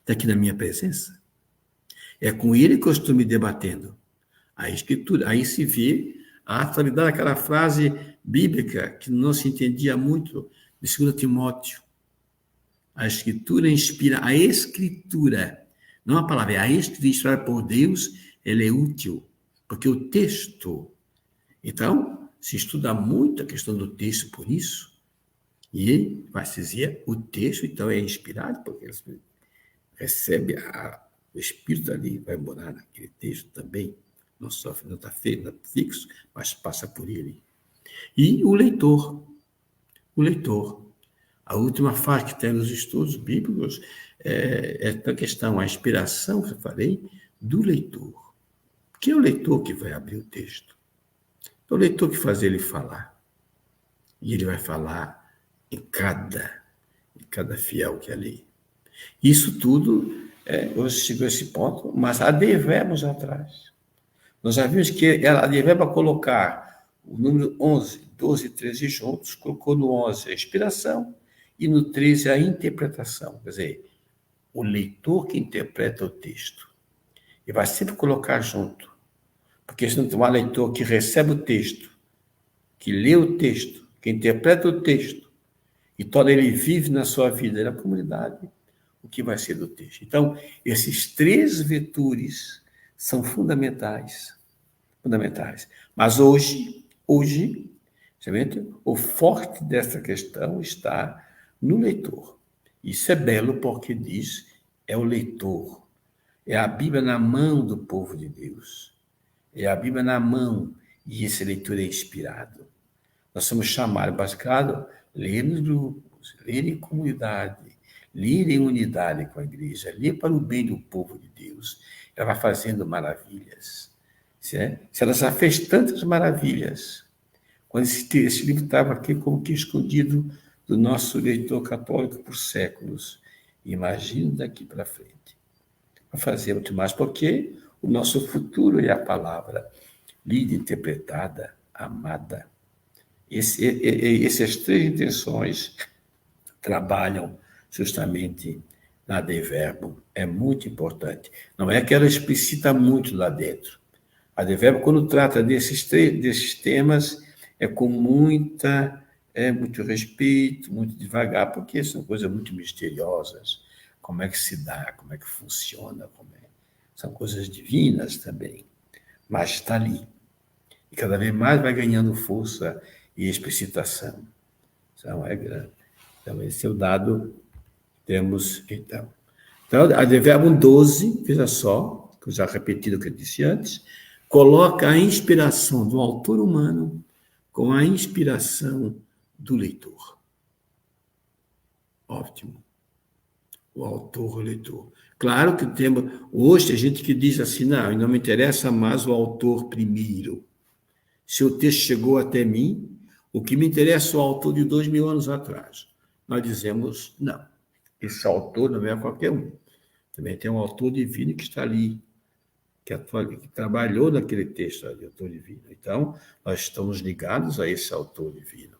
Está aqui na minha presença. É com ele que eu estou me debatendo. A Escritura, aí se vê a atualidade daquela frase bíblica que não se entendia muito, de 2 Timóteo. A Escritura inspira, a Escritura, não a palavra, a Escritura inspirada por Deus, ela é útil, porque o texto, então, se estuda muito a questão do texto por isso, e vai se dizer, o texto, então, é inspirado, porque ele recebe o Espírito ali, vai morar naquele texto também, não sofre, não está fixo, mas passa por ele. E o leitor, a última fase que tem nos estudos bíblicos é a questão, a inspiração, que eu falei, do leitor. Que é o leitor que vai abrir o texto. É o leitor que faz ele falar. E ele vai falar em cada fiel que é ali. Isso tudo, hoje chegou a esse ponto, mas há devemos atrás. Nós já vimos que ela devemos colocar o número 11, 12 e 13 juntos, colocou no 11 a inspiração e no 13 a interpretação. Quer dizer, o leitor que interpreta o texto. E vai sempre colocar junto. Porque se não tem um leitor que recebe o texto, que lê o texto, que interpreta o texto, e torna ele vive na sua vida e na comunidade, o que vai ser do texto. Então, esses 3 vetores são fundamentais. Mas hoje, o forte dessa questão está no leitor. Isso é belo porque diz, é o leitor. É a Bíblia na mão do povo de Deus. É a Bíblia na mão, e esse leitor é inspirado. Nós somos chamados, basicamente, ler nos grupos, ler em comunidade, ler em unidade com a igreja, ler para o bem do povo de Deus. Ela vai fazendo maravilhas. Se ela já fez tantas maravilhas, quando esse livro estava aqui como que escondido do nosso leitor católico por séculos, imagina daqui para frente. Vai fazer muito mais, porque o nosso futuro é a palavra lida, interpretada, amada. Essas 3 intenções trabalham justamente na de verbo. É muito importante. Não é que ela explicita muito lá dentro, Advérbio, quando trata desses temas, é com muito respeito, muito devagar, porque são coisas muito misteriosas. Como é que se dá, como é que funciona, são coisas divinas também, mas está ali. E cada vez mais vai ganhando força e explicitação. Então, é grande. Então, esse é o dado que temos, então. Então, advérbio 12, veja só, que eu já repeti o que eu disse antes, coloca a inspiração do autor humano com a inspiração do leitor. Ótimo. O autor, o leitor. Claro que hoje tem gente que diz assim, não me interessa mais o autor primeiro. Se o texto chegou até mim, o que me interessa é o autor de 2000 anos atrás. Nós dizemos, não, esse autor não é qualquer um. Também tem um autor divino que está ali, que trabalhou naquele texto ali, autor divino. Então, nós estamos ligados a esse autor divino.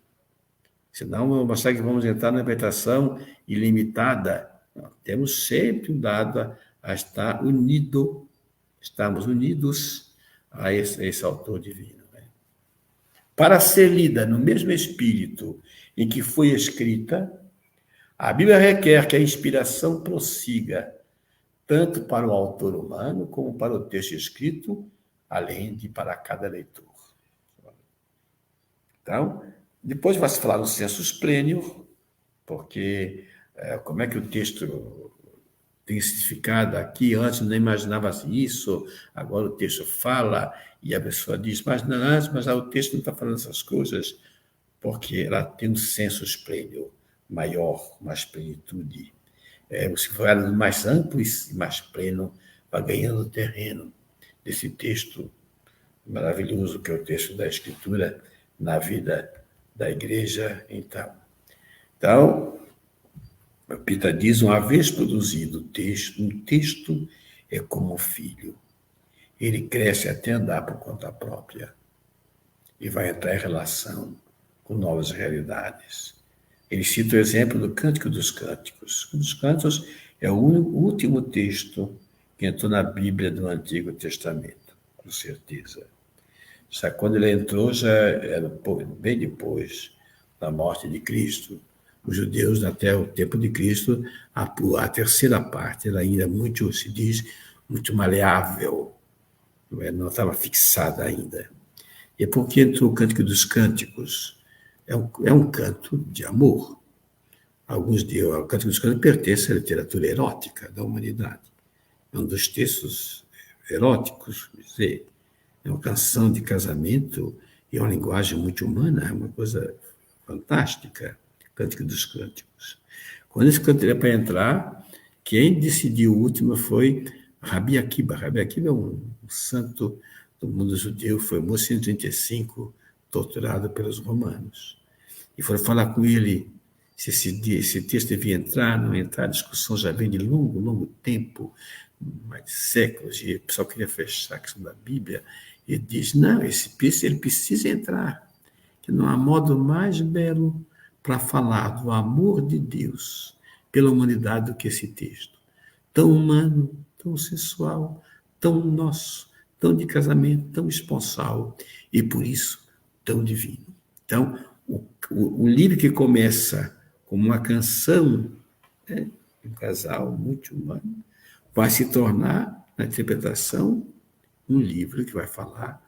Senão, vamos entrar na interpretação ilimitada. Não, temos sempre um dado a estar unido, estamos unidos a esse autor divino. Né? Para ser lida no mesmo espírito em que foi escrita, a Bíblia requer que a inspiração prossiga tanto para o autor humano como para o texto escrito, além de para cada leitor. Então, depois vai se falar no sensus plenior, porque como é que o texto tem significado aqui, antes não imaginava isso, agora o texto fala, e a pessoa diz, mas o texto não está falando essas coisas, porque ela tem um sensus plenior maior, mais plenitude. O significado mais amplo e mais pleno vai ganhando terreno desse texto maravilhoso que é o texto da Escritura na vida da igreja. Então, Pita diz, uma vez produzido um texto é como um filho. Ele cresce até andar por conta própria e vai entrar em relação com novas realidades. Ele cita o exemplo do Cântico dos Cânticos. O dos Cânticos é o último texto que entrou na Bíblia do Antigo Testamento, com certeza. Já quando ele entrou, já era bem depois da morte de Cristo. Os judeus, até o tempo de Cristo, a terceira parte era ainda muito, se diz, muito maleável, não estava fixada ainda. E por que entrou o Cântico dos Cânticos? É um canto de amor. Alguns dizem, o Cântico dos Cânticos pertence à literatura erótica da humanidade. É um dos textos eróticos, dizer, é uma canção de casamento e é uma linguagem muito humana, é uma coisa fantástica, Cântico dos Cânticos. Quando esse cântico era para entrar, quem decidiu o último foi Rabi Akiba. Rabi Akiba é um santo do mundo judeu, foi em 1135 torturado pelos romanos. E foram falar com ele se esse texto devia entrar, não entrar, a discussão já vem de longo tempo, mais de séculos, e o pessoal queria fechar a questão da Bíblia, e diz, não, esse texto ele precisa entrar, que não há modo mais belo para falar do amor de Deus pela humanidade do que esse texto. Tão humano, tão sensual, tão nosso, tão de casamento, tão esponsal, e por isso tão divino. Então, o livro que começa como uma canção, de um casal muito humano, vai se tornar, na interpretação, um livro que vai falar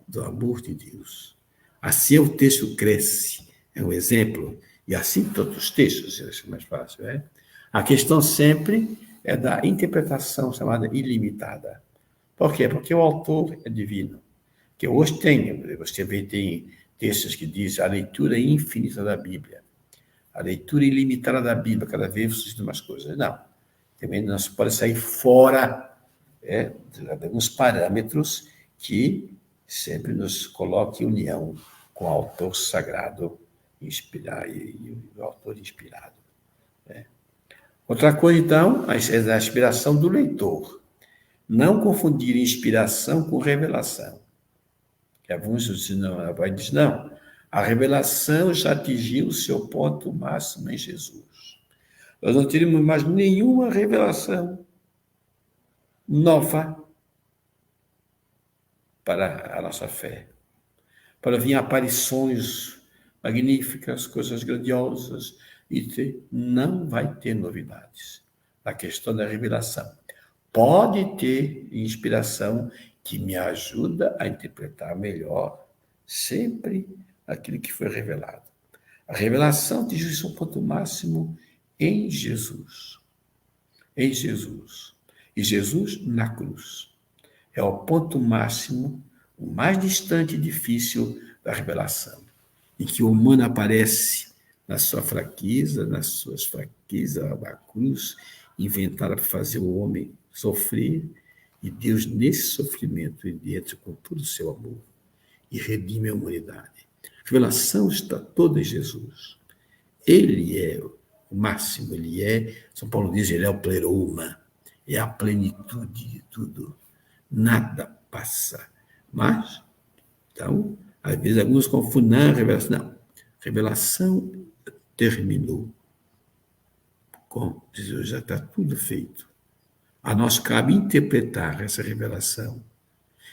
do amor de Deus. Assim o texto cresce, é um exemplo, e assim todos os textos, isso é mais fácil. A questão sempre é da interpretação chamada ilimitada. Por quê? Porque o autor é divino. Que hoje você vê, tem textos que dizem a leitura infinita da Bíblia, a leitura ilimitada da Bíblia, cada vez surgem umas coisas. Não, também não se pode sair fora de alguns parâmetros que sempre nos coloquem em união com o autor sagrado e o autor inspirado. Outra coisa, então, é a inspiração do leitor. Não confundir inspiração com revelação. Que alguns dizem, não, a revelação já atingiu o seu ponto máximo em Jesus. Nós não teremos mais nenhuma revelação nova para a nossa fé. Para vir aparições magníficas, coisas grandiosas, não vai ter novidades na questão da revelação. Pode ter inspiração que me ajuda a interpretar melhor sempre aquilo que foi revelado. A revelação atingiu seu ponto máximo em Jesus. Em Jesus. E Jesus na cruz. É o ponto máximo, o mais distante e difícil da revelação, em que o humano aparece na sua fraqueza, nas suas fraquezas, a cruz inventada para fazer o homem sofrer, e Deus, nesse sofrimento, ele entra com todo o seu amor e redime a humanidade. A revelação está toda em Jesus. Ele é o máximo, ele é, São Paulo diz, ele é o pleroma, é a plenitude de tudo. Nada passa. Mas, então, às vezes alguns confundem a revelação. Não, revelação terminou. Com Jesus, já está tudo feito. A nós cabe interpretar essa revelação.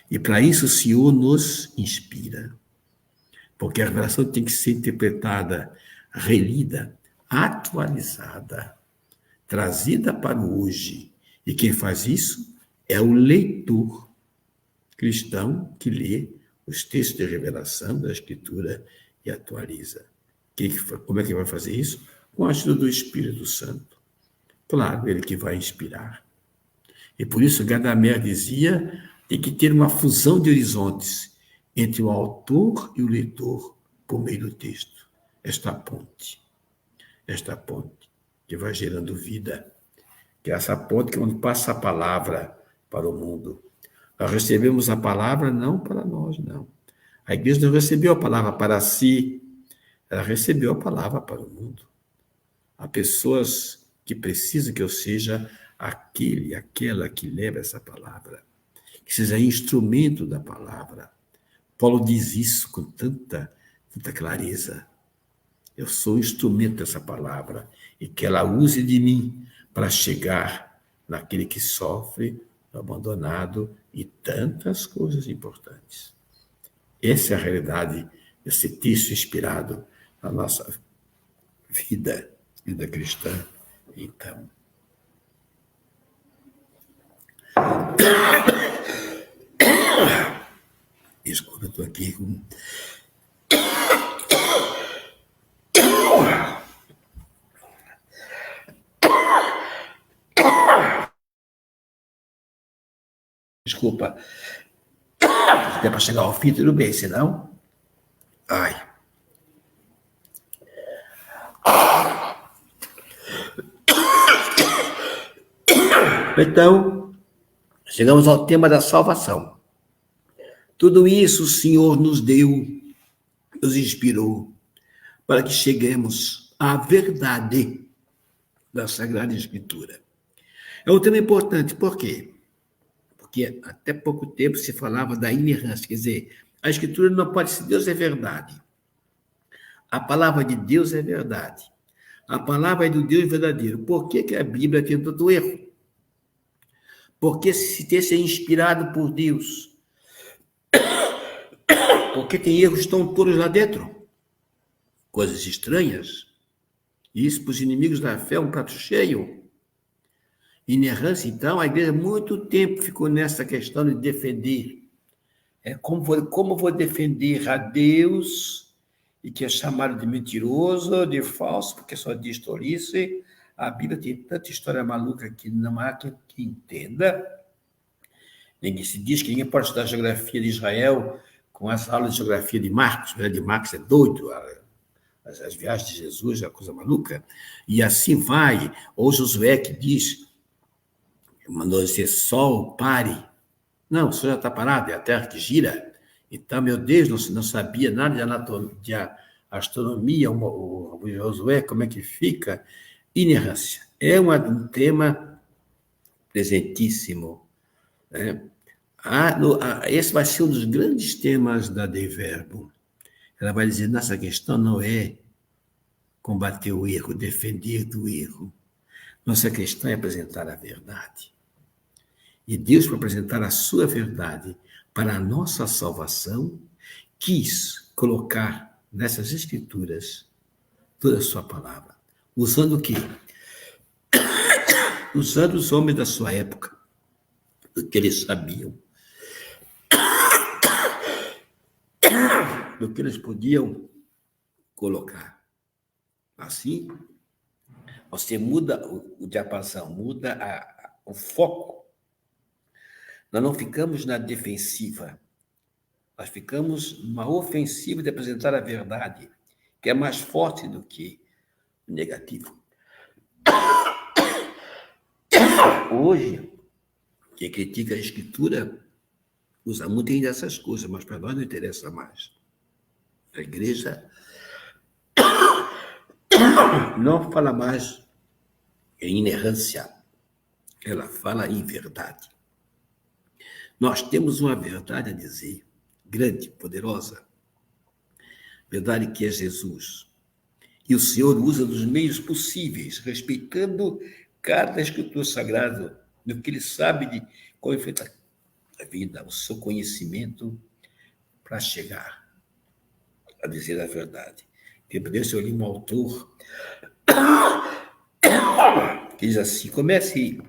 E para isso o Senhor nos inspira. Porque a revelação tem que ser interpretada, relida, atualizada, trazida para o hoje. E quem faz isso é o leitor cristão que lê os textos de revelação da Escritura e atualiza. Como é que vai fazer isso? Com a ajuda do Espírito Santo. Claro, ele que vai inspirar. E por isso Gadamer dizia, tem que ter uma fusão de horizontes entre o autor e o leitor por meio do texto. Esta ponte que vai gerando vida, que é essa ponte que é onde passa a palavra para o mundo. Nós recebemos a palavra não para nós, não. A igreja não recebeu a palavra para si, ela recebeu a palavra para o mundo. Há pessoas que precisam que eu seja aquela que leva essa palavra, que seja instrumento da palavra. Paulo diz isso com tanta clareza. Eu sou instrumento dessa palavra e que ela use de mim para chegar naquele que sofre, no abandonado e tantas coisas importantes. Essa é a realidade desse texto inspirado na nossa vida cristã. Então, desculpa, eu estou aqui com... Desculpa. Se der para chegar ao fim, tudo bem, senão... Ai. Então, chegamos ao tema da salvação. Tudo isso o Senhor nos deu, nos inspirou, para que cheguemos à verdade da Sagrada Escritura. É um tema importante, por quê? Porque até pouco tempo se falava da inerrância, quer dizer, a Escritura não pode ser, Deus é verdade. A palavra de Deus é verdade. A palavra é do Deus verdadeiro. Por que a Bíblia tem tanto erro? Porque se tem ser inspirado por Deus, porque tem erros tão todos lá dentro, coisas estranhas. Isso para os inimigos da fé é um prato cheio. Inerrância, então, a igreja muito tempo ficou nessa questão de defender. Como vou defender a Deus, e que é chamado de mentiroso, de falso, porque só diz tolice. A Bíblia tem tanta história maluca que não há quem entenda. Ninguém se diz que ninguém pode estudar a geografia de Israel com essa aula de geografia de Marcos. De Marcos é doido, as viagens de Jesus é uma coisa maluca. E assim vai. Ou Josué que diz, mandou dizer, sol, pare. Não, o sol já está parado, é a terra que gira. Então, meu Deus, não sabia nada de astronomia, o Josué, como é que fica? Inerrância. É um tema presentíssimo. Né? Esse vai ser um dos grandes temas da Dei Verbo. Ela vai dizer, nossa questão não é combater o erro, defender do erro. Nossa questão é apresentar a verdade. E Deus, para apresentar a sua verdade, para a nossa salvação, quis colocar nessas escrituras toda a sua palavra. Usando o quê? Usando os homens da sua época, do que eles sabiam, do que eles podiam colocar. Assim, você muda o diapasão, muda o foco. Nós não ficamos na defensiva, nós ficamos numa ofensiva de apresentar a verdade, que é mais forte do que o negativo. Hoje, quem critica a Escritura usa muito ainda essas coisas, mas para nós não interessa mais. A igreja não fala mais em inerrância, ela fala em verdade. Nós temos uma verdade a dizer, grande, poderosa, verdade que é Jesus. E o Senhor usa dos meios possíveis, respeitando cada escritor sagrado, do que ele sabe de como enfrentar a vida, o seu conhecimento, para chegar a dizer a verdade. Tempo desse eu li um autor que diz assim: comece,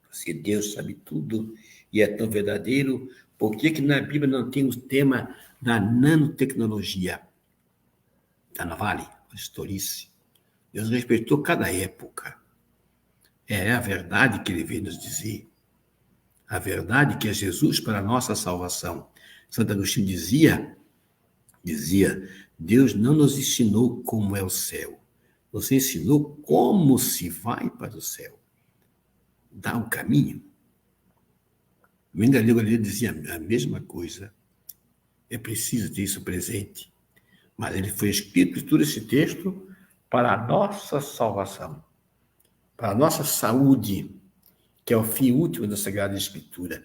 se Deus sabe tudo e é tão verdadeiro, por que na Bíblia não tem o tema da nanotecnologia? Está na Vale, historice. Deus respeitou cada época. É a verdade que ele veio nos dizer. A verdade que é Jesus para a nossa salvação. Santo Agostinho dizia, Deus não nos ensinou como é o céu, nos ensinou como se vai para o céu. Dá um caminho. O Engalhego ali dizia a mesma coisa. É preciso ter isso presente. Mas ele foi escrito todo esse texto para a nossa salvação, para a nossa saúde, que é o fim último da Sagrada Escritura.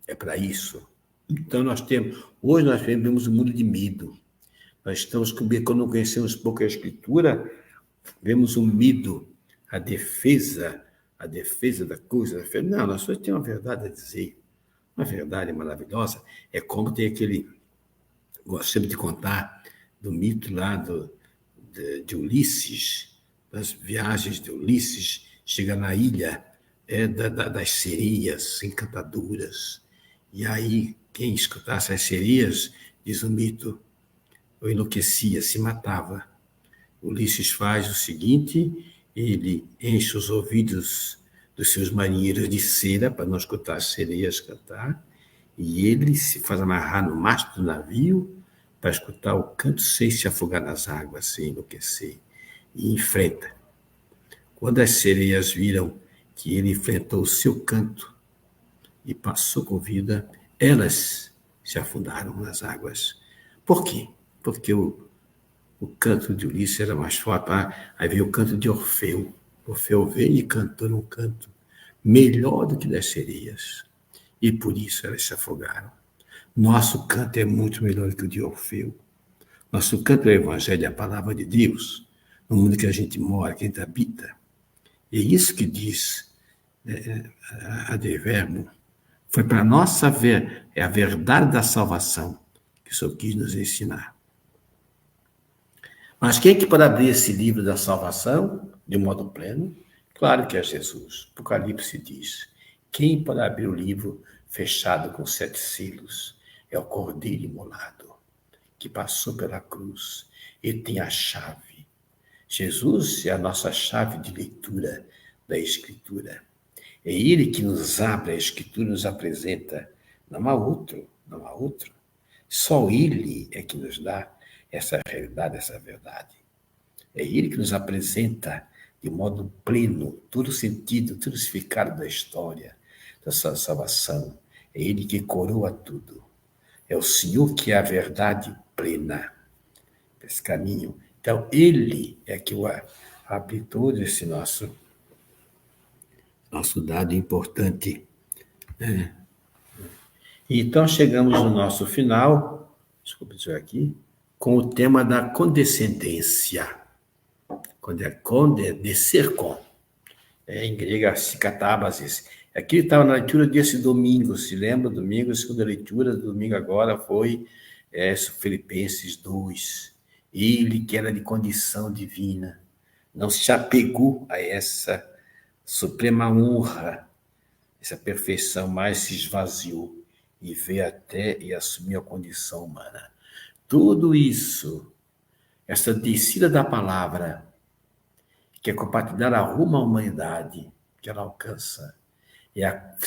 É para isso. Então hoje nós vivemos um mundo de medo. Nós estamos, quando não conhecemos pouco a Escritura, vemos um medo, a defesa da coisa. Não, nós só temos uma verdade a dizer. Uma verdade maravilhosa. É como tem gosto sempre de contar, do mito lá de Ulisses, das viagens de Ulisses, chega na ilha das sereias encantadoras. E aí, quem escutasse as sereias, diz o mito, eu enlouquecia, se matava. Ulisses faz o seguinte, ele enche os ouvidos dos seus marinheiros de cera para não escutar as sereias cantar, e ele se faz amarrar no mastro do navio para escutar o canto sem se afogar nas águas, sem enlouquecer, e enfrenta. Quando as sereias viram que ele enfrentou o seu canto e passou com vida, elas se afundaram nas águas. Por quê? Porque o canto de Ulisses era mais forte. Aí veio o canto de Orfeu. Orfeu veio e cantou num canto melhor do que das sereias. E por isso elas se afogaram. Nosso canto é muito melhor que o de Orfeu. Nosso canto é o Evangelho, a palavra de Deus, no mundo que a gente mora, que a gente habita. E é isso que diz Adverbo. Foi para a nossa é a verdade da salvação que o Senhor quis nos ensinar. Mas quem é que pode abrir esse livro da salvação de modo pleno? Claro que é Jesus. Apocalipse diz: quem pode abrir o livro fechado com 7 selos? É o Cordeiro imolado, que passou pela cruz. Ele tem a chave. Jesus é a nossa chave de leitura da Escritura. É Ele que nos abre a Escritura e nos apresenta. Não há outro. Só Ele é que nos dá essa realidade, essa verdade. É Ele que nos apresenta de modo pleno todo o sentido, todo o significado da história, da sua salvação. É Ele que coroa tudo. É o Senhor que é a verdade plena desse caminho. Então, Ele é que abre todo esse nosso dado importante. Então, chegamos no nosso final, desculpe isso aqui, com o tema da condescendência. Quando é descer com. Em grego, sikatabasis. Aqui estava na leitura desse domingo, se lembra? Domingo, a segunda leitura do domingo agora foi Filipenses 2. Ele que era de condição divina, não se apegou a essa suprema honra, essa perfeição, mas se esvaziou e veio até e assumiu a condição humana. Tudo isso, essa descida da palavra, que é compartilhar rumo à humanidade, que ela alcança,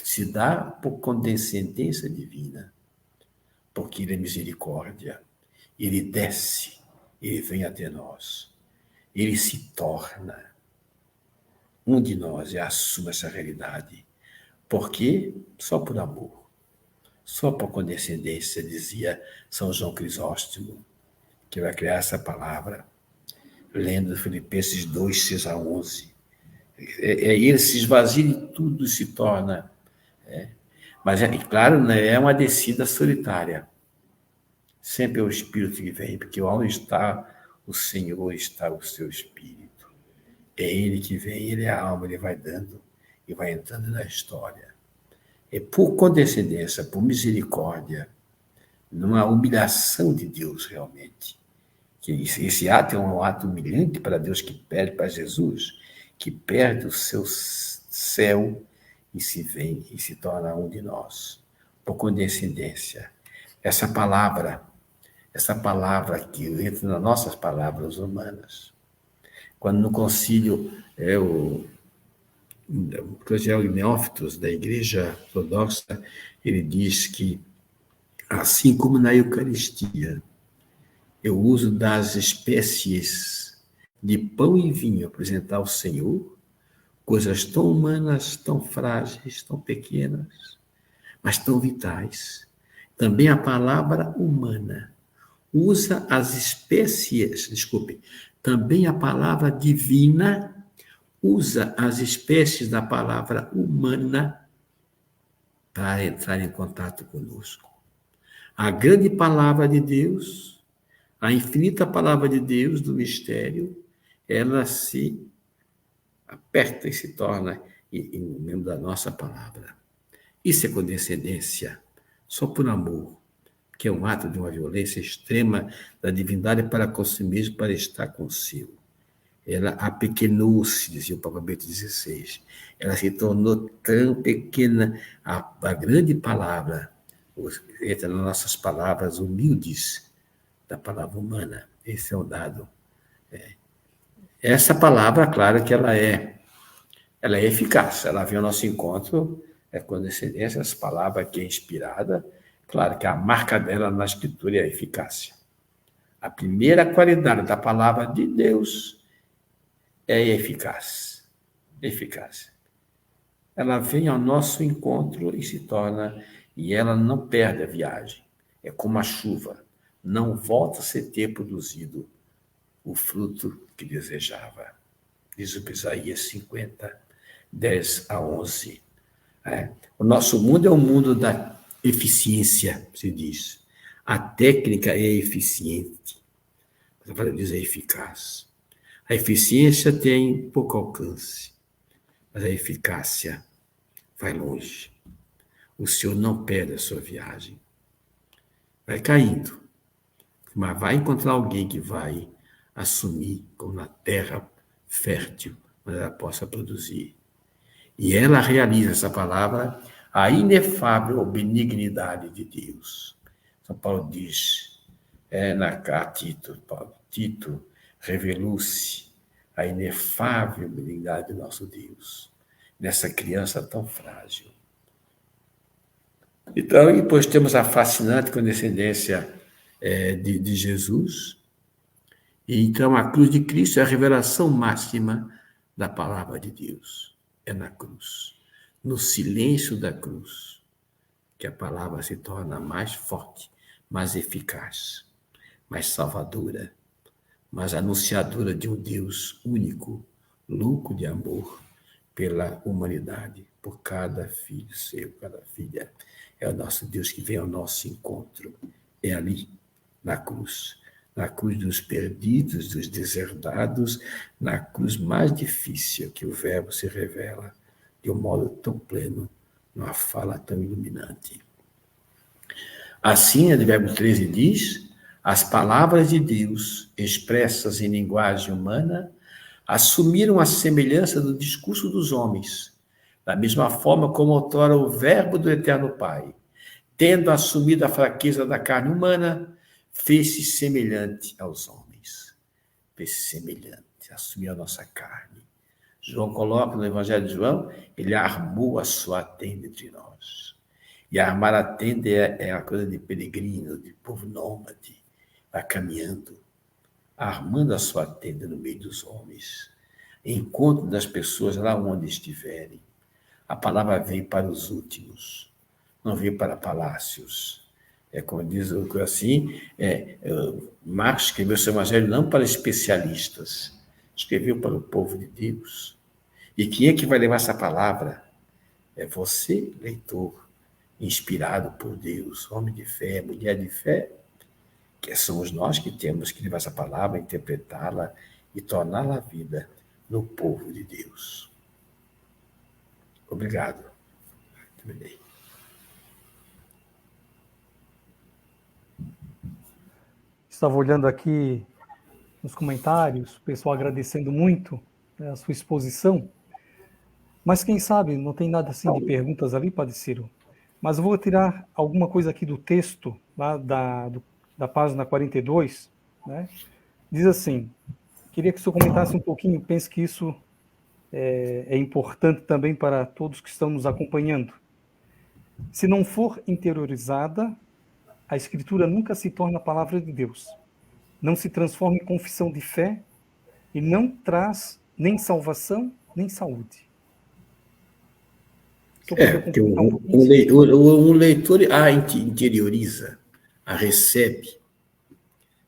se dá por condescendência divina, porque ele é misericórdia, ele desce, ele vem até nós, ele se torna um de nós e assume essa realidade, porque só por amor, só por condescendência, dizia São João Crisóstomo, que vai criar essa palavra, lendo Filipenses 2, 6 a 11. Ele se esvazia de tudo e se torna. Mas, claro, né, é uma descida solitária. Sempre é o Espírito que vem, porque onde está o Senhor, está o seu Espírito. É Ele que vem, Ele é a alma, Ele vai dando e vai entrando na história. É por condescendência, por misericórdia, numa humilhação de Deus realmente. Que esse ato é um ato humilhante para Deus, que perde para Jesus, que perde o seu céu e se vem e se torna um de nós, por condescendência. Essa palavra que entra nas nossas palavras humanas. Quando no concílio, o Cardeal Neófitos, da Igreja Ortodoxa, ele diz que, assim como na Eucaristia, eu uso das espécies de pão e vinho apresentar ao Senhor, coisas tão humanas, tão frágeis, tão pequenas, mas tão vitais. Também a palavra humana usa as espécies, também a palavra divina usa as espécies da palavra humana para entrar em contato conosco. A grande palavra de Deus, a infinita palavra de Deus do mistério, ela se aperta e se torna em membro da nossa palavra. Isso é condescendência, só por amor, que é um ato de uma violência extrema da divindade para consigo mesmo, para estar consigo. Ela apequenou-se, dizia o Papa Bento XVI. Ela se tornou tão pequena, a grande palavra, entra nas nossas palavras humildes, da palavra humana. Esse é o dado. Essa palavra, claro que ela é eficaz, ela vem ao nosso encontro, condescendência, essa palavra que é inspirada, claro que a marca dela na Escritura é a eficácia. A primeira qualidade da palavra de Deus é eficaz. Eficácia. Ela vem ao nosso encontro e se torna, e ela não perde a viagem. É como a chuva, não volta a ser ter produzido o fruto que desejava. Diz o Isaías 50, 10 a 11. O nosso mundo é um mundo da eficiência, se diz. A técnica é eficiente. A palavra diz é eficaz. A eficiência tem pouco alcance, mas a eficácia vai longe. O Senhor não perde a sua viagem. Vai caindo, mas vai encontrar alguém que vai assumir como na terra fértil, onde ela possa produzir. E ela realiza essa palavra, a inefável benignidade de Deus. São Paulo diz, na carta Tito revelou-se a inefável benignidade do nosso Deus, nessa criança tão frágil. Então, e depois temos a fascinante condescendência de Jesus. E então a cruz de Cristo é a revelação máxima da palavra de Deus. É na cruz, no silêncio da cruz, que a palavra se torna mais forte, mais eficaz, mais salvadora, mais anunciadora de um Deus único, louco de amor pela humanidade, por cada filho seu, cada filha. É o nosso Deus que vem ao nosso encontro. É ali, na cruz dos perdidos, dos deserdados, na cruz mais difícil que o Verbo se revela de um modo tão pleno, numa fala tão iluminante. Assim, Advérbio 13 diz: as palavras de Deus, expressas em linguagem humana, assumiram a semelhança do discurso dos homens, da mesma forma como outrora o Verbo do Eterno Pai, tendo assumido a fraqueza da carne humana, fez-se semelhante aos homens. Fez-se semelhante, assumiu a nossa carne. João coloca no Evangelho de João, ele armou a sua tenda entre nós. E armar a tenda é uma coisa de peregrino, de povo nômade, vai caminhando, armando a sua tenda no meio dos homens, encontro das pessoas lá onde estiverem. A palavra veio para os últimos, não veio para palácios. É como diz assim, Marcos escreveu seu evangelho não para especialistas, escreveu para o povo de Deus. E quem é que vai levar essa palavra? É você, leitor, inspirado por Deus, homem de fé, mulher de fé, que somos nós que temos que levar essa palavra, interpretá-la e torná-la vida no povo de Deus. Obrigado. Terminei. Estava olhando aqui nos comentários, o pessoal agradecendo muito, né, a sua exposição. Mas quem sabe, não tem nada assim de perguntas ali, Padre Ciro. Mas eu vou tirar alguma coisa aqui do texto, lá da página 42, né? Diz assim, queria que o senhor comentasse um pouquinho, penso que isso é importante também para todos que estão nos acompanhando. Se não for interiorizada, a Escritura nunca se torna a palavra de Deus. Não se transforma em confissão de fé e não traz nem salvação, nem saúde. Porque um leitor a interioriza, a recebe.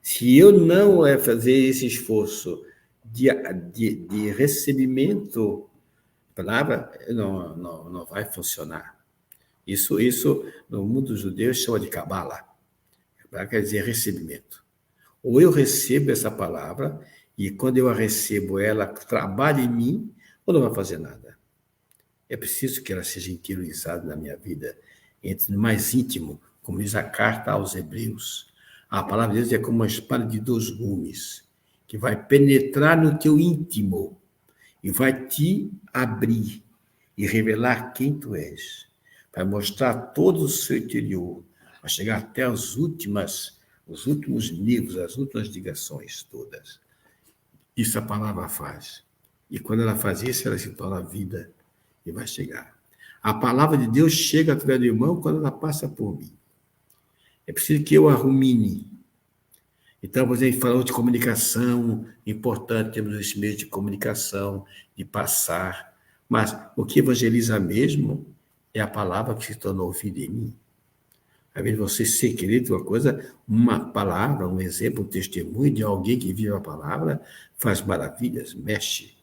Se eu não fazer esse esforço de recebimento, a palavra não vai funcionar. Isso no mundo judeu chama de Kabbalah. Quer dizer recebimento. Ou eu recebo essa palavra e quando eu a recebo, ela trabalha em mim, ou não vai fazer nada. É preciso que ela seja interiorizada na minha vida, entre no mais íntimo, como diz a carta aos Hebreus. A palavra de Deus é como uma espada de 2 gumes, que vai penetrar no teu íntimo e vai te abrir e revelar quem tu és. Vai mostrar todo o seu interior, vai chegar até os últimos níveis, as últimas ligações todas. Isso a palavra faz. E quando ela faz isso, ela se torna vida e vai chegar. A palavra de Deus chega através do irmão quando ela passa por mim. É preciso que eu a rumine. Então, você falou de comunicação, importante termos esse meio de comunicação, de passar. Mas o que evangeliza mesmo é a palavra que se tornou vida em mim. Às vezes você ser querido, uma palavra, um exemplo, um testemunho de alguém que vive a palavra, faz maravilhas, mexe.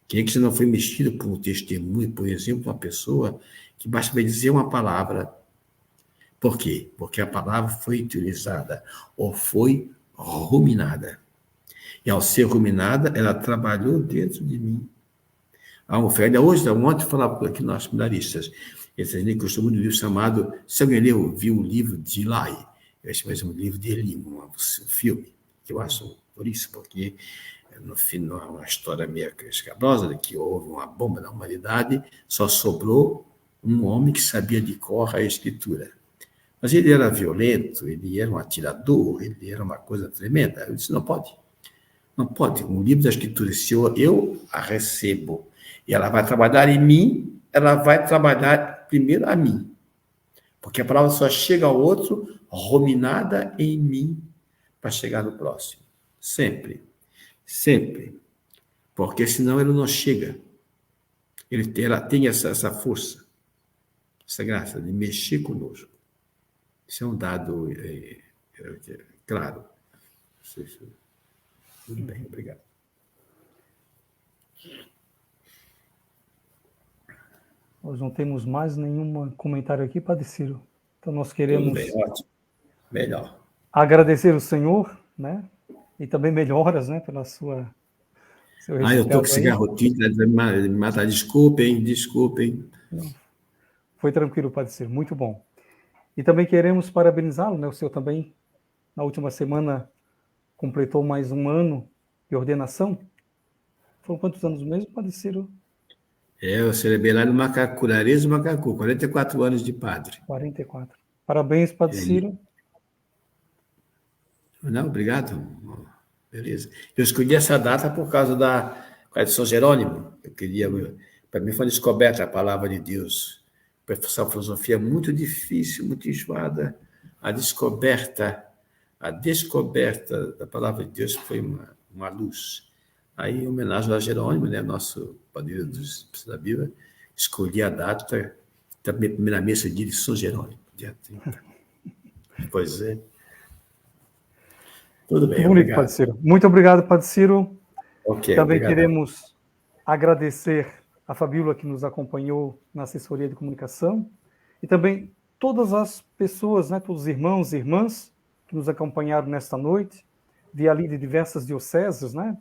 Quem é que você não foi mexido por um testemunho, por exemplo, uma pessoa que basta dizer uma palavra? Por quê? Porque a palavra foi utilizada ou foi ruminada. E ao ser ruminada, ela trabalhou dentro de mim. A oferta, ontem falava aqui nós seminaristas, esse livro costumam um livro chamado, se alguém viu o livro de Eli, eu acho que é um livro de Eli, um filme, que eu acho por isso, porque no final é uma história meio escabrosa, de que houve uma bomba na humanidade, só sobrou um homem que sabia de cor a escritura. Mas ele era violento, ele era um atirador, ele era uma coisa tremenda. Eu disse, não pode. Não pode. Um livro da escritura, se eu a recebo e ela vai trabalhar em mim, ela vai trabalhar primeiro a mim. Porque a palavra só chega ao outro ruminada em mim para chegar no próximo. Sempre. Sempre. Porque senão ele não chega. Ela tem essa força, essa graça de mexer conosco. Isso é um dado claro. Tudo bem, obrigado. Nós não temos mais nenhum comentário aqui, Padre Ciro. Então nós queremos Tudo bem, ótimo. Melhor. agradecer o Senhor, né? E também melhoras, né, pela sua seu Eu estou com resfriado aí. cigarrotinho, vai me matar. Desculpem. Não, foi tranquilo, Padre Ciro, muito bom. E também queremos parabenizá-lo, né? O senhor também, na última semana, completou mais um ano de ordenação. Foram quantos anos mesmo, Padre Ciro? Eu celebrei lá no Macacu, na Areia do Macacu, 44 anos de padre. 44. Parabéns, Padre Ciro. Não, obrigado. Beleza. Eu escolhi essa data por causa de São Jerônimo. Eu queria, para mim foi uma descoberta a palavra de Deus. Essa filosofia muito difícil, muito enjoada. A descoberta da palavra de Deus foi uma luz. Aí, em homenagem a Jerônimo, né, nosso padrinho da Bíblia, escolhi a data da minha primeira missa de São Jerônimo, dia 30. Pois é. Tudo bem, Bonito, Padre obrigado. Ciro. Muito obrigado, Padre Ciro. Ok, Também obrigado. queremos agradecer a Fabíola que nos acompanhou na assessoria de comunicação e também todas as pessoas, né, todos os irmãos e irmãs que nos acompanharam nesta noite, de ali de diversas dioceses, né?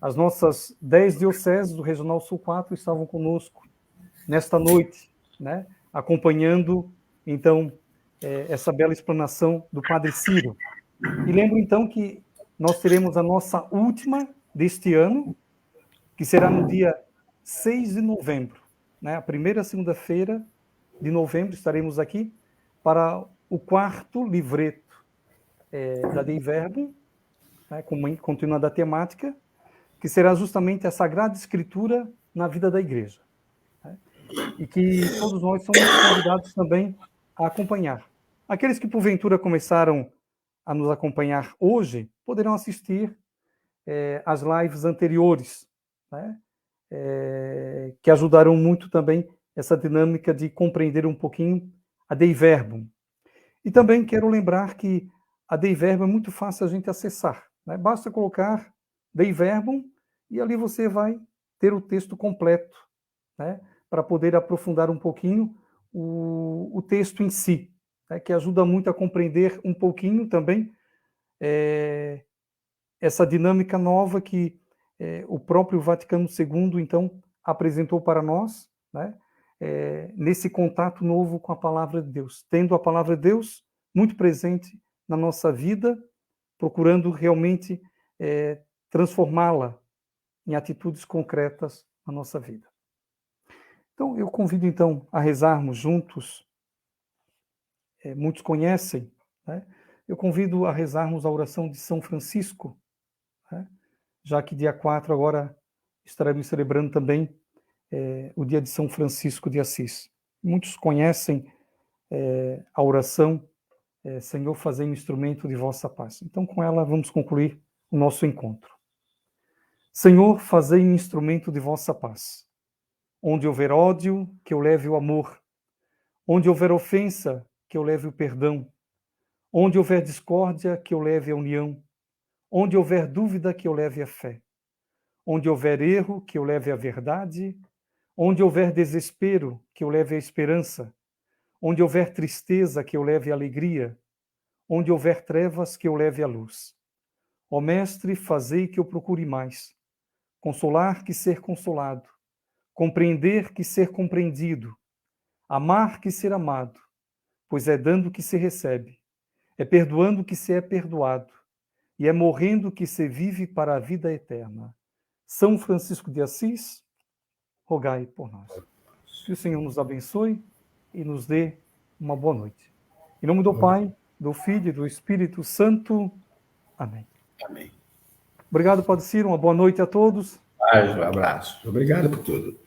As nossas 10 dioceses do Regional Sul 4 estavam conosco nesta noite, né? Acompanhando, então, essa bela explanação do Padre Ciro. E lembro, então, que nós teremos a nossa última deste ano, que será no dia 6 de novembro, né? A primeira segunda-feira de novembro estaremos aqui para o quarto livreto da Dei Verbum, né? Continuando a temática, que será justamente a Sagrada Escritura na vida da Igreja. Né? E que todos nós somos convidados também a acompanhar. Aqueles que, porventura, começaram a nos acompanhar hoje, poderão assistir as lives anteriores, né? Que ajudarão muito também essa dinâmica de compreender um pouquinho a Dei Verbum. E também quero lembrar que a Dei Verbum é muito fácil a gente acessar, né? Basta colocar Dei Verbum e ali você vai ter o texto completo, né? Para poder aprofundar um pouquinho o texto em si, né? Que ajuda muito a compreender um pouquinho também essa dinâmica nova que o próprio Vaticano II, então, apresentou para nós, né? Nesse contato novo com a palavra de Deus, tendo a palavra de Deus muito presente na nossa vida, procurando realmente transformá-la em atitudes concretas na nossa vida. Então, eu convido, então, a rezarmos juntos. Muitos conhecem, né? Eu convido a rezarmos a oração de São Francisco, né? Já que dia 4 agora estaremos celebrando também o dia de São Francisco de Assis. Muitos conhecem a oração Senhor, fazei-me instrumento de vossa paz. Então, com ela, vamos concluir o nosso encontro. Senhor, fazei-me instrumento de vossa paz. Onde houver ódio, que eu leve o amor. Onde houver ofensa, que eu leve o perdão. Onde houver discórdia, que eu leve a união. Onde houver dúvida, que eu leve a fé. Onde houver erro, que eu leve a verdade. Onde houver desespero, que eu leve a esperança. Onde houver tristeza, que eu leve a alegria. Onde houver trevas, que eu leve a luz. Ó Mestre, fazei que eu procure mais. Consolar que ser consolado. Compreender que ser compreendido. Amar que ser amado. Pois é dando que se recebe. É perdoando que se é perdoado. E é morrendo que se vive para a vida eterna. São Francisco de Assis, rogai por nós. Que o Senhor nos abençoe e nos dê uma boa noite. Em nome do Pai, do Filho e do Espírito Santo. Amém. Amém. Obrigado, Padre Ciro. Uma boa noite a todos. Um abraço. Obrigado por tudo.